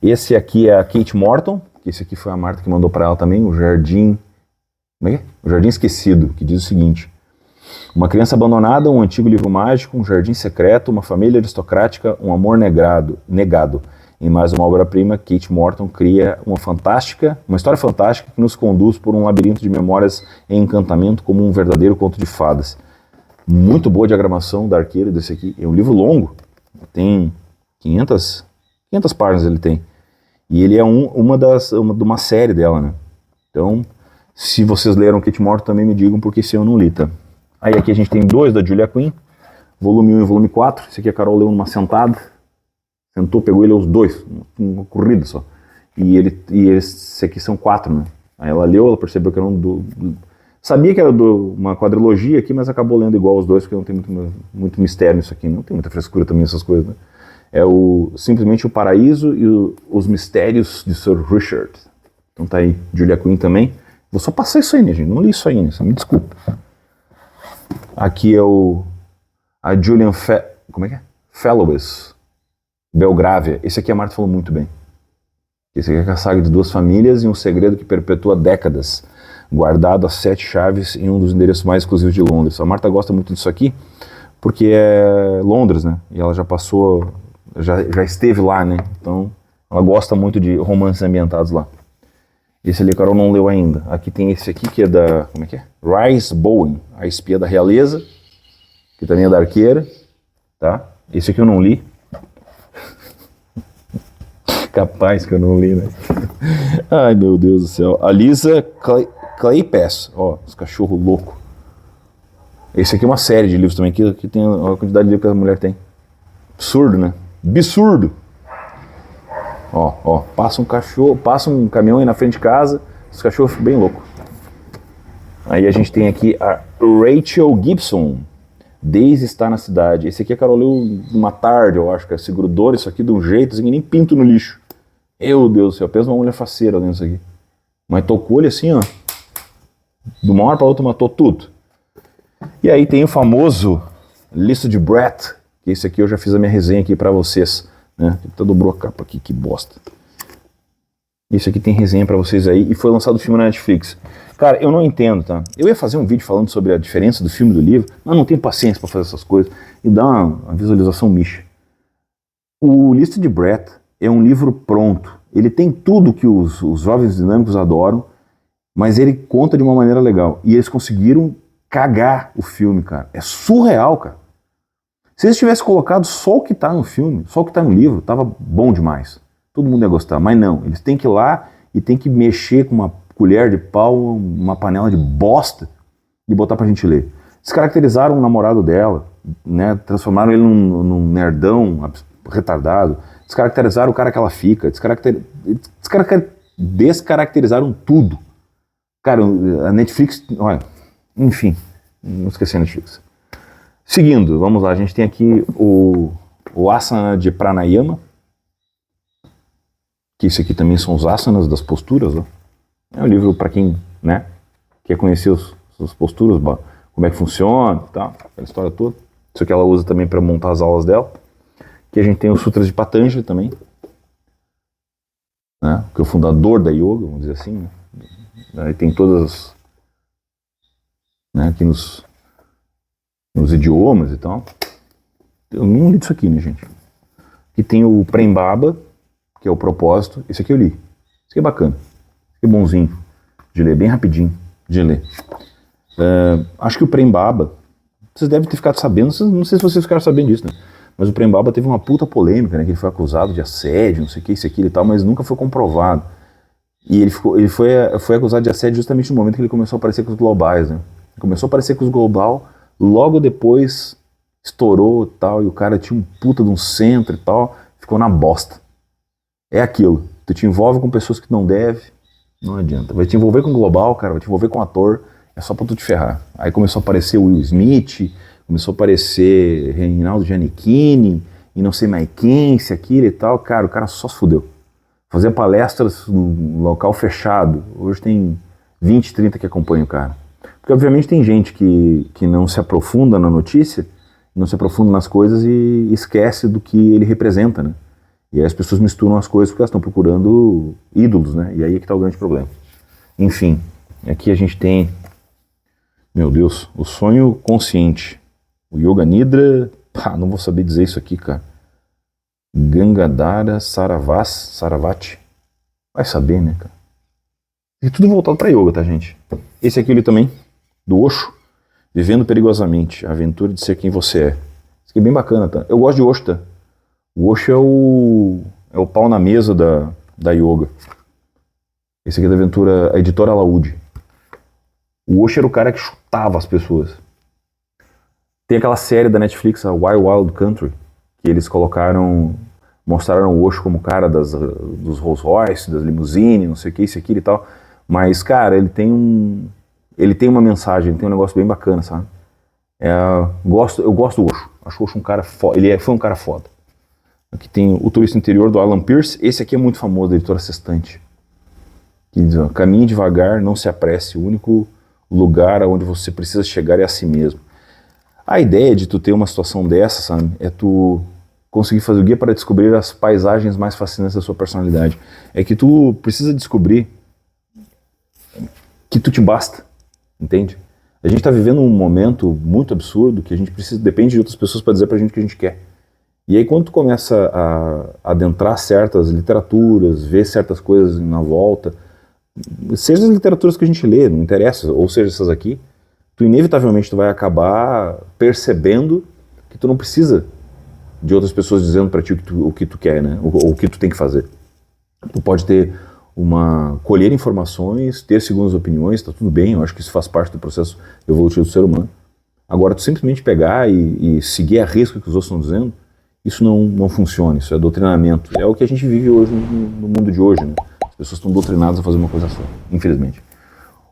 Esse aqui é a Kate Morton, que esse aqui foi a Marta que mandou para ela também, o Jardim... Como é que é? O Jardim Esquecido, que diz o seguinte: uma criança abandonada, um antigo livro mágico, um jardim secreto, uma família aristocrática, um amor negado. Em mais uma obra-prima, Kate Morton cria uma história fantástica que nos conduz por um labirinto de memórias em encantamento como um verdadeiro conto de fadas. Muito boa diagramação da Arqueiro desse aqui. É um livro longo, tem 500 páginas ele tem. E ele é de uma série dela, né? Então, se vocês leram Kate Morton, também me digam, porque se eu não li, tá? Aí aqui a gente tem 2 da Julia Quinn, volume 1 e volume 4. Esse aqui a Carol leu numa sentada. Sentou, pegou e leu os 2, uma corrida só. E esse aqui são 4, né? Aí ela leu, ela percebeu que era sabia que era uma quadrilogia aqui, mas acabou lendo igual os 2, porque não tem muito mistério nisso aqui. Não tem muita frescura também essas coisas, né? É simplesmente o Paraíso e os Mistérios de Sir Richard. Então tá aí, Julia Quinn também. Vou só passar isso aí, né, gente? Não li isso aí, né? Só me desculpa. Aqui é a Julian Fellowes, Belgravia. Esse aqui a Marta falou muito bem. Esse aqui é a saga de 2 famílias e um segredo que perpetua décadas, guardado a 7 chaves em um dos endereços mais exclusivos de Londres. A Marta gosta muito disso aqui, porque é Londres, né? E ela já passou, já esteve lá, né? Então, ela gosta muito de romances ambientados lá. Esse ali a Carol não leu ainda. Aqui tem esse aqui que é da... Como é que é? Rice Bowen, A Espia da Realeza, que também é da Arqueira, tá? Esse aqui eu não li. Capaz que eu não li, né? Ai, meu Deus do céu. A Lisa Kleypas, ó, os cachorros loucos. Esse aqui é uma série de livros também, que tem a quantidade de livros que a mulher tem. Absurdo, né? Absurdo. Ó, passa um caminhão aí na frente de casa, os cachorros ficam bem loucos. Aí a gente tem aqui a Rachel Gibson, Daisy Está na Cidade. Esse aqui a Carol leu uma tarde, eu acho, que se grudou isso aqui de um jeito assim, que nem pinto no lixo. Meu Deus do céu, pensa uma mulher faceira lendo isso aqui. Mas tocou ele assim, ó, de uma hora para outra matou tudo. E aí tem o famoso Lista de Brett, que esse aqui eu já fiz a minha resenha aqui para vocês. Né? Até dobrou a capa aqui, que bosta. Isso aqui tem resenha pra vocês aí, e foi lançado o filme na Netflix. Cara, eu não entendo, tá? Eu ia fazer um vídeo falando sobre a diferença do filme e do livro, mas não tenho paciência pra fazer essas coisas e dar uma visualização mixa. O Lista de Brett é um livro pronto. Ele tem tudo que os jovens dinâmicos adoram, mas ele conta de uma maneira legal. E eles conseguiram cagar o filme, cara. É surreal, cara. Se eles tivessem colocado só o que tá no filme, só o que tá no livro, tava bom demais. Todo mundo ia gostar, mas não. Eles têm que ir lá e tem que mexer com uma colher de pau, uma panela de bosta e botar pra gente ler. Descaracterizaram o namorado dela, né? Transformaram ele num nerdão retardado. Descaracterizaram o cara que ela fica. Descaracterizaram tudo. Cara, a Netflix... Olha, enfim, não esqueci a Netflix. Seguindo, vamos lá, a gente tem aqui o asana de pranayama, que isso aqui também são os asanas das posturas, ó. É um livro para quem, né, quer conhecer as posturas, como é que funciona e tal, aquela história toda. Isso aqui ela usa também para montar as aulas dela. Aqui a gente tem os Sutras de Patanjali também, né? Que é o fundador da yoga, vamos dizer assim, né? Aí tem todas, né, aqui nos idiomas e tal. Eu não li isso aqui, né, gente? Aqui tem o Prem Baba, que é o propósito. Esse aqui eu li. Esse aqui é bacana. Esse aqui é bonzinho de ler, bem rapidinho de ler. Acho que o Prem Baba, vocês devem ter ficado sabendo, não sei se vocês ficaram sabendo disso, né? Mas o Prem Baba teve uma puta polêmica, né? Que ele foi acusado de assédio, não sei o que, isso aqui e tal, mas nunca foi comprovado. E ele foi acusado de assédio justamente no momento que ele começou a aparecer com os globais, né? Ele começou a aparecer com os global, logo depois estourou e tal, e o cara tinha um puta de um centro e tal, ficou na bosta. É aquilo, tu te envolve com pessoas que não deve, não adianta. Vai te envolver com global, cara, vai te envolver com ator, é só pra tu te ferrar. Aí começou a aparecer o Will Smith, começou a aparecer Reinaldo Giannichini, e não sei mais quem, se aquilo e tal, cara, o cara só se fudeu. Fazia palestras no local fechado, hoje tem 20, 30 que acompanham o cara. Porque obviamente tem gente que não se aprofunda na notícia, não se aprofunda nas coisas e esquece do que ele representa, né? E aí as pessoas misturam as coisas porque elas estão procurando ídolos, né? E aí é que está o grande problema. Enfim, aqui a gente tem, meu Deus, o sonho consciente. O Yoga Nidra, não vou saber dizer isso aqui, cara. Gangadhara Saravati. Vai saber, né, cara? E tudo voltado para yoga, tá, gente? Esse aqui ele também, do Osho, Vivendo Perigosamente, a aventura de ser quem você é. Isso aqui é bem bacana, tá? Eu gosto de Osho, tá? O Osho é o pau na mesa da yoga. Esse aqui é da aventura, a editora Alaúde. O Osho era o cara que chutava as pessoas. Tem aquela série da Netflix, a Wild Wild Country, que eles mostraram o Osho como o cara dos Rolls Royce, das limusines, não sei o que, isso aqui e tal. Mas, cara, ele tem uma mensagem, ele tem um negócio bem bacana, sabe? Eu gosto do Osho. Acho o Osho um cara foda. Foi um cara foda. Aqui tem o Turista Interior do Alan Pierce. Esse aqui é muito famoso, da editora Sextante. Que diz, caminhe devagar, não se apresse. O único lugar onde você precisa chegar é a si mesmo. A ideia de tu ter uma situação dessa, sabe, é tu conseguir fazer o guia para descobrir as paisagens mais fascinantes da sua personalidade. É que tu precisa descobrir que tu te basta, entende? A gente está vivendo um momento muito absurdo que a gente depende de outras pessoas para dizer pra gente o que a gente quer. E aí quando tu começa a adentrar certas literaturas, ver certas coisas na volta, seja as literaturas que a gente lê, não interessa, ou seja essas aqui, tu inevitavelmente tu vai acabar percebendo que tu não precisa de outras pessoas dizendo pra ti o que tu quer, né? O que tu tem que fazer. Tu pode colher informações, ter segundas opiniões, tá tudo bem, eu acho que isso faz parte do processo evolutivo do ser humano. Agora, tu simplesmente pegar e seguir a risca que os outros estão dizendo, isso não funciona, isso é doutrinamento. É o que a gente vive hoje no mundo de hoje, né? As pessoas estão doutrinadas a fazer uma coisa só, infelizmente.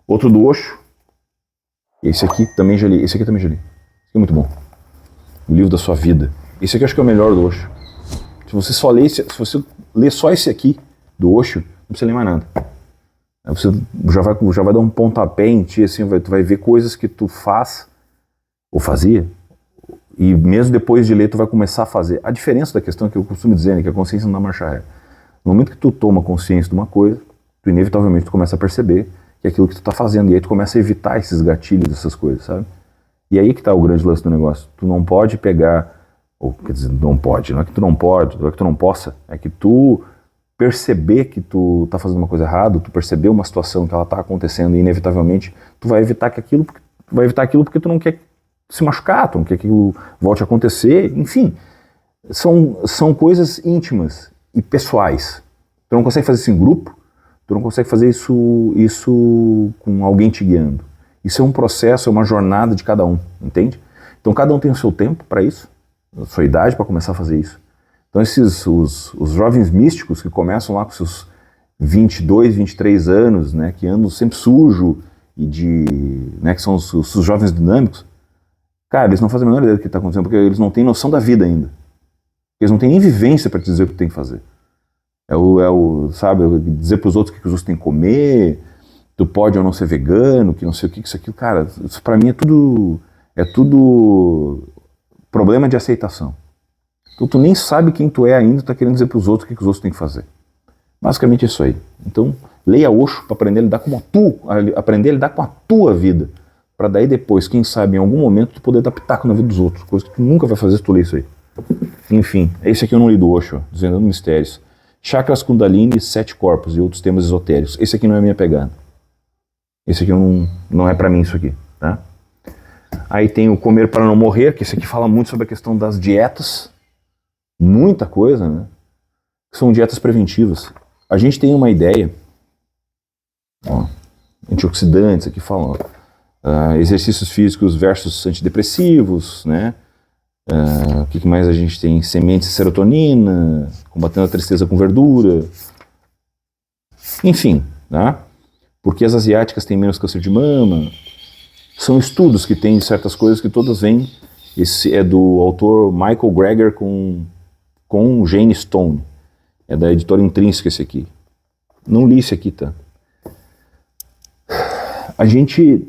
Outro do Osho, esse aqui também já li. Esse aqui também já li. Esse aqui é muito bom. O Livro da Sua Vida. Esse aqui eu acho que é o melhor do Osho. Se você ler só esse aqui do Osho, não precisa ler mais nada. Aí você já vai dar um pontapé em ti, assim, tu vai ver coisas que tu faz ou fazia, e mesmo depois de ler tu vai começar a fazer. A diferença da questão é que eu costumo dizer, né, que a consciência não dá marcha ré. No momento que tu toma consciência de uma coisa, tu inevitavelmente tu começa a perceber que é aquilo que tu tá fazendo, e aí tu começa a evitar esses gatilhos, essas coisas, sabe? E aí que tá o grande lance do negócio. Tu não pode pegar, ou quer dizer, não pode, não é que tu não pode, não é que tu não possa, é que tu perceber que tu tá fazendo uma coisa errada, tu perceber uma situação que ela tá acontecendo e inevitavelmente tu vai evitar aquilo porque tu não quer se machucar, tu não quer que aquilo volte a acontecer, enfim. São coisas íntimas e pessoais. Tu não consegue fazer isso em grupo, tu não consegue fazer isso com alguém te guiando. Isso é um processo, é uma jornada de cada um, entende? Então cada um tem o seu tempo para isso, a sua idade para começar a fazer isso. Então os jovens místicos que começam lá com seus 22, 23 anos, né, que andam sempre sujo, né, que são os jovens dinâmicos, cara, eles não fazem a menor ideia do que está acontecendo, porque eles não têm noção da vida ainda. Eles não têm nem vivência para te dizer o que tem que fazer. Sabe, dizer para os outros o que os outros têm que comer, tu pode ou não ser vegano, que não sei o que, isso aqui, cara, isso para mim é tudo problema de aceitação. Então tu nem sabe quem tu é ainda, tu tá querendo dizer pros outros o que os outros têm que fazer. Basicamente é isso aí. Então, leia Osho para aprender a lidar com a tua vida. Para daí depois, quem sabe, em algum momento, tu poder dar pitaco na vida dos outros. Coisa que tu nunca vai fazer se tu ler isso aí. Enfim, esse aqui eu não li do Osho, Desvendando Mistérios. Chakras Kundalini, 7 corpos e outros temas esotéricos. Esse aqui não é minha pegada. Esse aqui não é para mim isso aqui, tá? Aí tem o Comer para Não Morrer, que esse aqui fala muito sobre a questão das dietas. Muita coisa, né? São dietas preventivas. A gente tem uma ideia, ó, antioxidantes, aqui falam, exercícios físicos versus antidepressivos, né? O que mais a gente tem? Sementes de serotonina, combatendo a tristeza com verdura. Enfim, tá? Porque as asiáticas têm menos câncer de mama. São estudos que tem de certas coisas que todas vêm. Esse é do autor Michael Greger com Jane Stone. É da editora Intrínseca esse aqui. Não li esse aqui, tá? A gente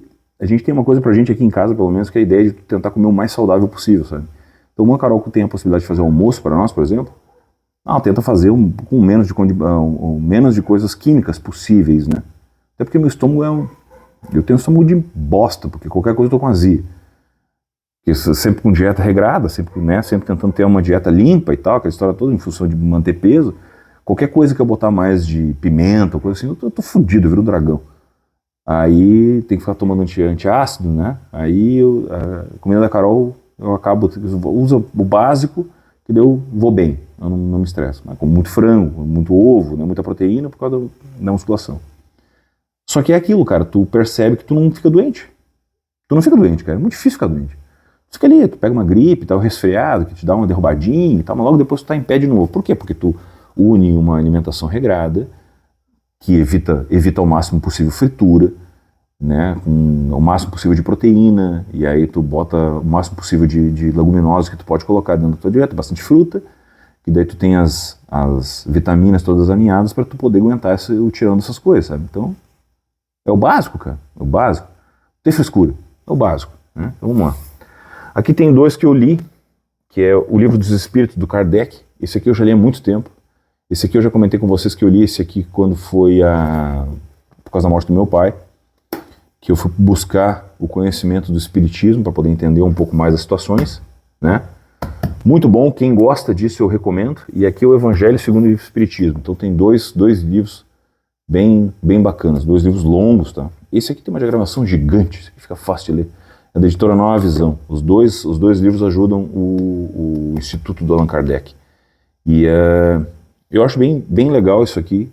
tem uma coisa pra gente aqui em casa, pelo menos, que é a ideia de tentar comer o mais saudável possível, sabe? Então, uma Carol que tem a possibilidade de fazer almoço para nós, por exemplo, tenta fazer com menos de coisas químicas possíveis, né? Até porque meu estômago eu tenho um estômago de bosta, porque qualquer coisa eu tô com azia. Porque sempre com dieta regrada, sempre tentando ter uma dieta limpa e tal, aquela história toda em função de manter peso. Qualquer coisa que eu botar mais de pimenta, coisa assim, eu tô fudido, eu viro um dragão. Aí tem que ficar tomando antiácido, né? Aí a comida da Carol, eu uso o básico, que daí eu vou bem, eu não me estresso. Mas como muito frango, muito ovo, né, muita proteína por causa da musculação. Só que é aquilo, cara, tu percebe que tu não fica doente. Tu não fica doente, cara, é muito difícil ficar doente. Tu fica ali, tu pega uma gripe, tá, um resfriado, que te dá uma derrubadinha e tal, mas logo depois tu tá em pé de novo. Por quê? Porque tu une uma alimentação regrada, que evita ao máximo possível fritura, né, com o máximo possível de proteína, e aí tu bota o máximo possível de leguminosas que tu pode colocar dentro da tua dieta, bastante fruta, que daí tu tem as vitaminas todas alinhadas para tu poder aguentar tirando essas coisas, sabe? Então, é o básico, cara, é o básico. Não tem frescura, é o básico, né? Então vamos lá. Aqui tem 2 que eu li, que é o Livro dos Espíritos, do Kardec. Esse aqui eu já li há muito tempo. Esse aqui eu já comentei com vocês que eu li esse aqui quando foi por causa da morte do meu pai, que eu fui buscar o conhecimento do Espiritismo para poder entender um pouco mais as situações, né? Muito bom, quem gosta disso eu recomendo. E aqui é o Evangelho segundo o Espiritismo. Então tem dois livros bem bacanas, 2 livros longos, tá? Esse aqui tem uma diagramação gigante, esse aqui fica fácil de ler. É da editora Nova Visão. Os dois livros ajudam o Instituto do Allan Kardec. E eu acho bem legal isso aqui.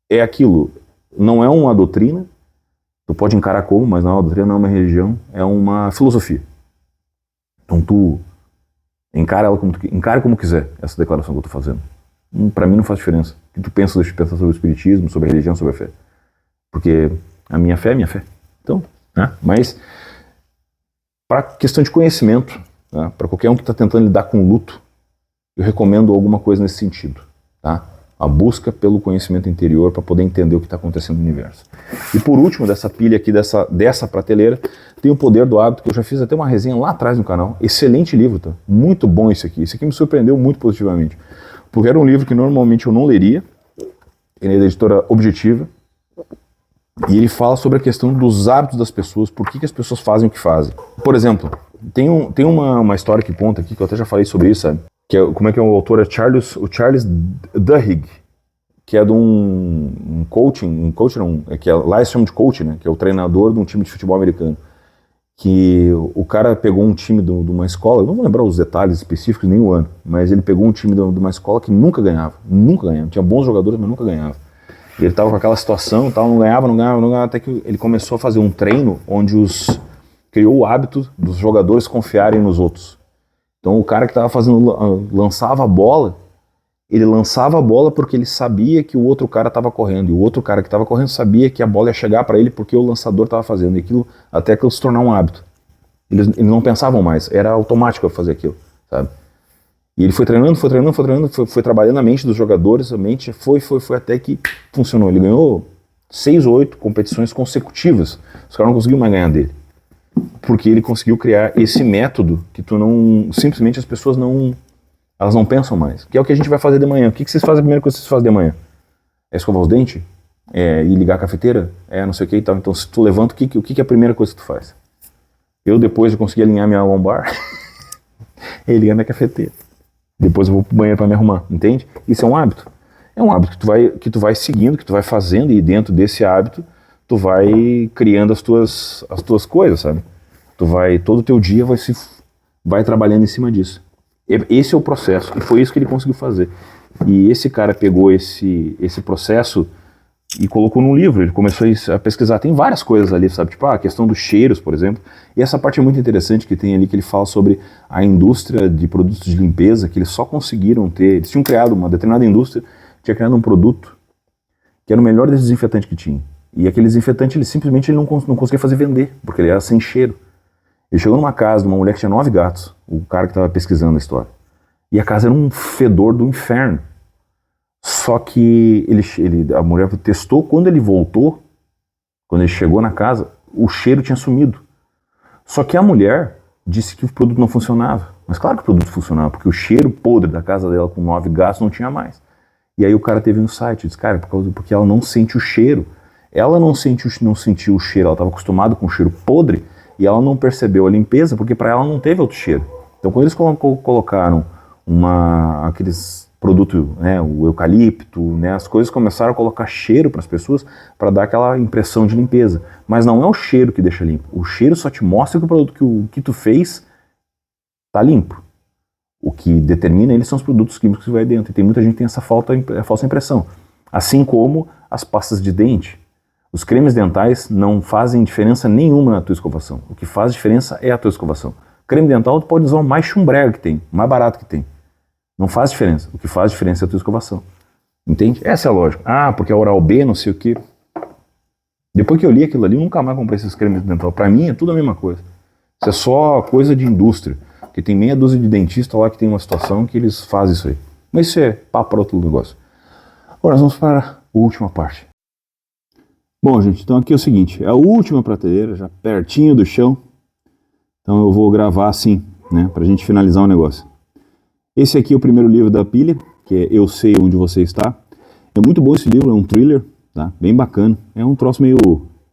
É aquilo, não é uma doutrina, tu pode encarar como, mas não é uma doutrina, não é uma religião, é uma filosofia. Então tu encara ela como quiser, essa declaração que eu estou fazendo. Para mim não faz diferença. O que tu pensa, deixa eu pensar sobre o espiritismo, sobre a religião, sobre a fé. Porque a minha fé é a minha fé. Então, né? Mas para questão de conhecimento, tá? Para qualquer um que está tentando lidar com luto, eu recomendo alguma coisa nesse sentido, tá? A busca pelo conhecimento interior para poder entender o que está acontecendo no universo. E por último, dessa pilha aqui, dessa prateleira, tem O Poder do Hábito, que eu já fiz até uma resenha lá atrás no canal. Excelente livro, tá? Muito bom esse aqui. Esse aqui me surpreendeu muito positivamente. Porque era um livro que normalmente eu não leria. Ele é da editora Objetiva. E ele fala sobre a questão dos hábitos das pessoas, por que as pessoas fazem o que fazem. Por exemplo, tem uma história que conta aqui, que eu até já falei sobre isso, sabe? Como é que é o autor? É o Charles Duhigg, que é de um coach não, que é lá eles chamam de coach, né? Que é o treinador de um time de futebol americano. Que o cara pegou um time de uma escola, eu não vou lembrar os detalhes específicos nem o ano, mas ele pegou um time de uma escola que nunca ganhava, tinha bons jogadores, mas nunca ganhava. E ele estava com aquela situação, tal, não ganhava, até que ele começou a fazer um treino onde criou o hábito dos jogadores confiarem nos outros. Então o cara que estava lançava a bola, ele lançava a bola porque ele sabia que o outro cara estava correndo, e o outro cara que estava correndo sabia que a bola ia chegar para ele porque o lançador estava fazendo, e aquilo até que se tornar um hábito. Eles não pensavam mais, era automático fazer aquilo, sabe? E ele foi treinando, foi trabalhando a mente dos jogadores, a mente foi até que funcionou. Ele ganhou 6 ou 8 competições consecutivas, os caras não conseguiam mais ganhar dele. porque ele conseguiu criar esse método que tu não, simplesmente as pessoas não, elas não pensam mais, que é o que a gente vai fazer de manhã. O que vocês fazem, a primeira coisa que vocês fazem de manhã? É escovar os dentes? É ir ligar a cafeteira? É não sei o que e tal. Então se tu levanta, o que é a primeira coisa que tu faz? Eu, depois de conseguir alinhar minha lombar, é ligar minha cafeteira. Depois eu vou pro banheiro para me arrumar, entende? Isso é um hábito. É um hábito que tu vai seguindo, que tu vai fazendo, e dentro desse hábito tu vai criando as tuas coisas, sabe? Todo o teu dia vai trabalhando em cima disso. Esse é o processo, e foi isso que ele conseguiu fazer. E esse cara pegou esse processo e colocou num livro, ele começou a pesquisar. Tem várias coisas ali, sabe? Tipo, a questão dos cheiros, por exemplo. E essa parte é muito interessante que tem ali, que ele fala sobre a indústria de produtos de limpeza, que eles só conseguiram ter. Eles tinham criado, uma determinada indústria tinha criado um produto que era o melhor desinfetante que tinha. E aquele desinfetante, ele simplesmente não conseguia fazer vender, porque ele era sem cheiro. Ele chegou numa casa de uma mulher que tinha 9 gatos, o cara que estava pesquisando a história. E a casa era um fedor do inferno. Só que a mulher testou, quando ele voltou, quando ele chegou na casa, o cheiro tinha sumido. Só que a mulher disse que o produto não funcionava. Mas claro que o produto funcionava, porque o cheiro podre da casa dela com 9 gatos não tinha mais. E aí o cara teve um site, disse, cara, porque ela não sente o cheiro. Ela não sentiu o cheiro, ela estava acostumada com o cheiro podre, e ela não percebeu a limpeza, porque para ela não teve outro cheiro. Então quando eles colocaram aqueles produtos, né, o eucalipto, né, as coisas começaram a colocar cheiro para as pessoas para dar aquela impressão de limpeza. Mas não é o cheiro que deixa limpo. O cheiro só te mostra que o produto que tu fez está limpo. O que determina eles são os produtos químicos que vai dentro. E tem muita gente que tem essa falsa impressão. Assim como as pastas de dente. Os cremes dentais não fazem diferença nenhuma na tua escovação. O que faz diferença é a tua escovação. Creme dental tu pode usar o mais chumbrega que tem, o mais barato que tem. Não faz diferença. O que faz diferença é a tua escovação. Entende? Essa é a lógica. Porque a Oral-B, não sei o quê. Depois que eu li aquilo ali, eu nunca mais comprei esses cremes dental. Pra mim é tudo a mesma coisa. Isso é só coisa de indústria. Porque tem meia dúzia de dentistas lá que tem uma situação que eles fazem isso aí. Mas isso é papo para outro negócio. Agora nós vamos para a última parte. Bom, gente, então aqui é o seguinte. É a última prateleira, já pertinho do chão. Então eu vou gravar assim, né? Pra gente finalizar o negócio. Esse aqui é o primeiro livro da pilha, que é Eu Sei Onde Você Está. É muito bom esse livro, é um thriller, tá? Bem bacana. É um troço meio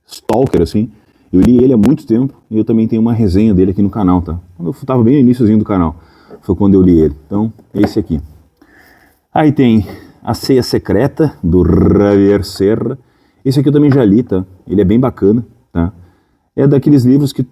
stalker, assim. Eu li ele há muito tempo e eu também tenho uma resenha dele aqui no canal, tá? Eu estava bem no iníciozinho do canal, foi quando eu li ele. Então, esse aqui. Aí tem A Ceia Secreta, do Javier Serra. Esse aqui eu também já li, tá? Ele é bem bacana, tá? É daqueles livros que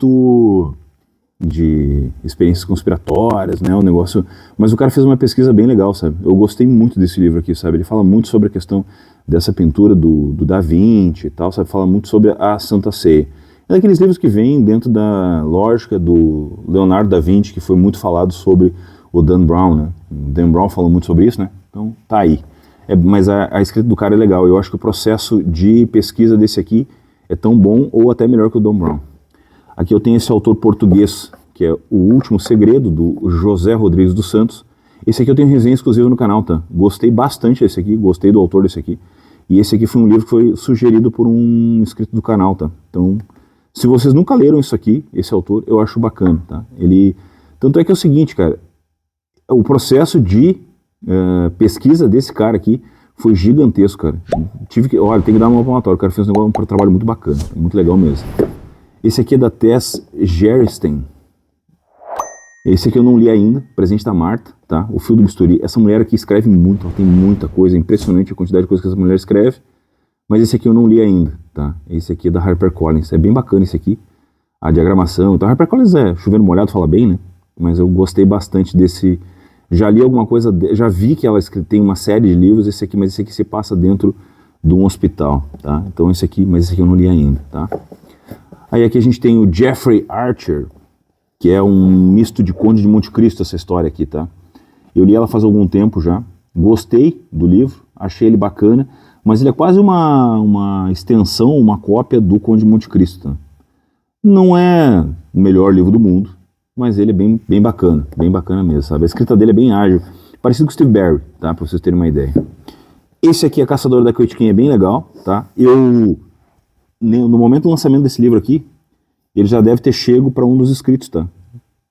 de experiências conspiratórias, né, o negócio, mas o cara fez uma pesquisa bem legal, sabe? Eu gostei muito desse livro aqui, sabe? Ele fala muito sobre a questão dessa pintura do Da Vinci e tal, sabe? Fala muito sobre a Santa Ceia. É daqueles livros que vêm dentro da lógica do Leonardo da Vinci, que foi muito falado sobre o Dan Brown, né? O Dan Brown falou muito sobre isso, né? Então tá aí. Mas a escrita do cara é legal. Eu acho que o processo de pesquisa desse aqui é tão bom ou até melhor que o Dan Brown. Aqui eu tenho esse autor português, que é O Último Segredo, do José Rodrigues dos Santos. Esse aqui eu tenho resenha exclusiva no canal, tá? Gostei bastante desse aqui, gostei do autor desse aqui. E esse aqui foi um livro que foi sugerido por um inscrito do canal, tá? Então, se vocês nunca leram isso aqui, esse autor, eu acho bacana, tá? Tanto é que é o seguinte, cara, o processo de pesquisa desse cara aqui foi gigantesco, cara. Olha, tem que dar uma palmatória, o cara fez um trabalho muito bacana, muito legal mesmo. Esse aqui é da Tess Gerstein. Esse aqui eu não li ainda, Presente da Marta, tá? O Fio do Bisturi. Essa mulher aqui escreve muito, ela tem muita coisa, é impressionante a quantidade de coisa que essa mulher escreve. Mas esse aqui eu não li ainda, tá? Esse aqui é da HarperCollins, é bem bacana esse aqui. A diagramação, então a HarperCollins chovendo molhado, fala bem, né? Mas eu gostei bastante desse... Já li alguma coisa, já vi que ela tem uma série de livros, mas esse aqui se passa dentro de um hospital, tá? Então esse aqui eu não li ainda, tá? Aí aqui a gente tem o Jeffrey Archer, que é um misto de Conde de Monte Cristo, essa história aqui, tá? Eu li ela faz algum tempo já, gostei do livro, achei ele bacana, mas ele é quase uma extensão, uma cópia do Conde de Monte Cristo, tá? Não é o melhor livro do mundo, mas ele é bem bacana mesmo, sabe? A escrita dele é bem ágil, parecido com o Steve Barry, tá? Pra vocês terem uma ideia. Esse aqui é Caçador da Coitiquinha, é bem legal, tá? No momento do lançamento desse livro aqui, ele já deve ter chego para um dos inscritos, tá?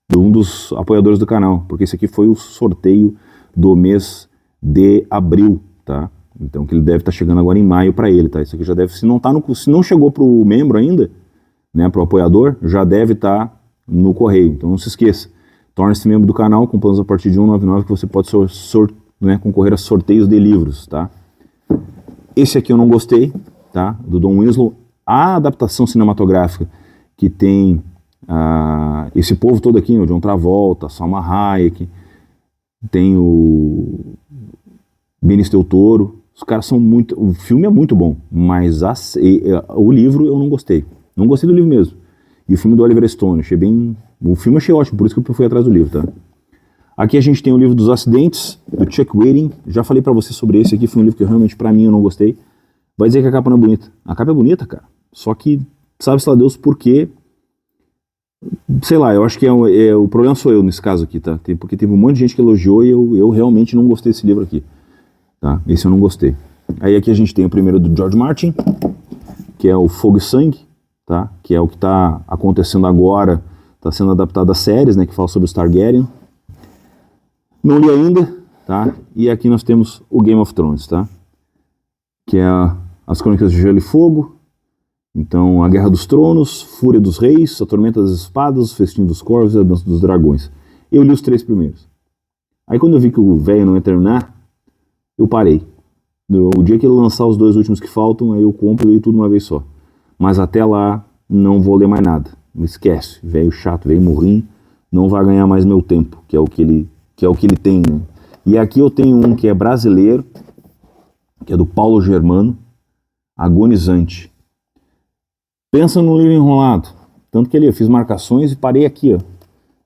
De um dos apoiadores do canal, porque esse aqui foi o sorteio do mês de abril, tá? Então que ele deve estar chegando agora em maio para ele, tá? Isso aqui já deve, se não chegou para o membro ainda, né, para o apoiador, já deve estar no correio. Então não se esqueça, torne-se membro do canal com planos a partir de R$ 1,99 que você pode concorrer a sorteios de livros, tá? Esse aqui eu não gostei, tá? Do Don Winslow. A adaptação cinematográfica que tem esse povo todo aqui, o John Travolta, Salma Hayek, tem o Benicio del Toro, os caras são muito... O filme é muito bom, mas o livro eu não gostei. Não gostei do livro mesmo. E o filme do Oliver Stone, achei bem... O filme achei ótimo, por isso que eu fui atrás do livro, tá? Aqui a gente tem o livro dos acidentes, do Chuck Waiting. Já falei pra você sobre esse aqui, foi um livro que realmente pra mim eu não gostei. Vai dizer que a capa não é bonita. A capa é bonita, cara. Só que, sabe-se lá Deus por quê. Sei lá, eu acho que o problema sou eu nesse caso aqui, tá? Porque teve um monte de gente que elogiou e eu realmente não gostei desse livro aqui. Tá? Esse eu não gostei. Aí aqui a gente tem o primeiro do George Martin, que é o Fogo e Sangue, tá? Que é o que tá acontecendo agora, tá sendo adaptado a séries, né? Que fala sobre os Targaryen. Não li ainda, tá? E aqui nós temos o Game of Thrones, tá? Que é as Crônicas de Gelo e Fogo. Então, a Guerra dos Tronos, Fúria dos Reis, a Tormenta das Espadas, o Festim dos Corvos e a Dança dos Dragões. Eu li os 3 primeiros. Aí quando eu vi que o velho não ia terminar, eu parei. O dia que ele lançar os 2 últimos que faltam, aí eu compro e leio tudo uma vez só. Mas até lá, não vou ler mais nada. Me esquece. Velho chato, velho morrinho, não vai ganhar mais meu tempo, que é o que ele tem, né? E aqui eu tenho um que é brasileiro, que é do Paulo Germano, Agonizante. Pensa no livro enrolado. Tanto que ali eu fiz marcações e parei aqui, ó.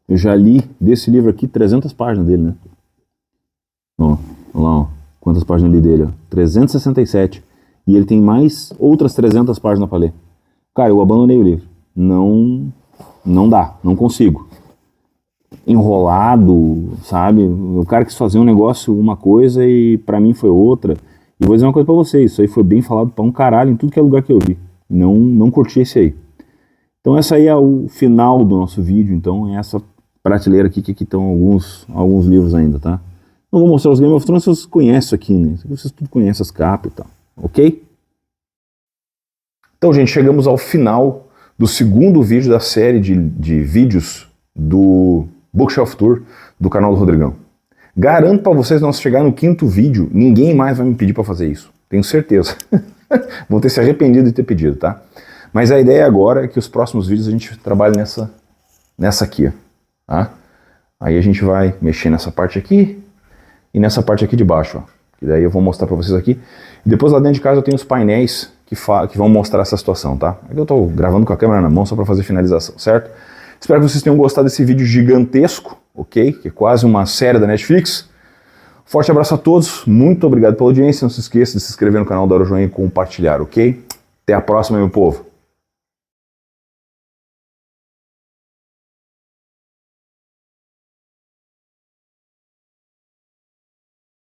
Eu já li desse livro aqui 300 páginas dele, né? Ó, olha lá, ó. Quantas páginas eu li dele, ó? 367. E ele tem mais outras 300 páginas para ler. Cara, eu abandonei o livro. Não dá, não consigo. Enrolado, sabe? O cara quis fazer um negócio, uma coisa, e pra mim foi outra. E vou dizer uma coisa pra vocês, isso aí foi bem falado pra um caralho em tudo que é lugar que eu vi. Não curti esse aí. Então essa aí é o final do nosso vídeo, então é essa prateleira aqui, que aqui estão alguns livros ainda, tá? Não vou mostrar os Game of Thrones, vocês conhecem isso aqui, né? Vocês tudo conhecem as capas e tal, ok? Então, gente, chegamos ao final do segundo vídeo da série de vídeos do Bookshelf Tour do canal do Rodrigão. Garanto pra vocês, nós chegar no 5º vídeo, ninguém mais vai me pedir pra fazer isso. Tenho certeza. Vão ter se arrependido de ter pedido, tá? Mas a ideia agora é que os próximos vídeos a gente trabalhe nessa aqui, ó, tá? Aí a gente vai mexer nessa parte aqui e nessa parte aqui de baixo, ó. Que daí eu vou mostrar pra vocês aqui. E depois lá dentro de casa eu tenho os painéis que vão mostrar essa situação, tá? Aqui eu tô gravando com a câmera na mão só pra fazer finalização, certo? Espero que vocês tenham gostado desse vídeo gigantesco, ok? Que é quase uma série da Netflix. Forte abraço a todos, muito obrigado pela audiência. Não se esqueça de se inscrever no canal da Hora Joinha e compartilhar, ok? Até a próxima, meu povo.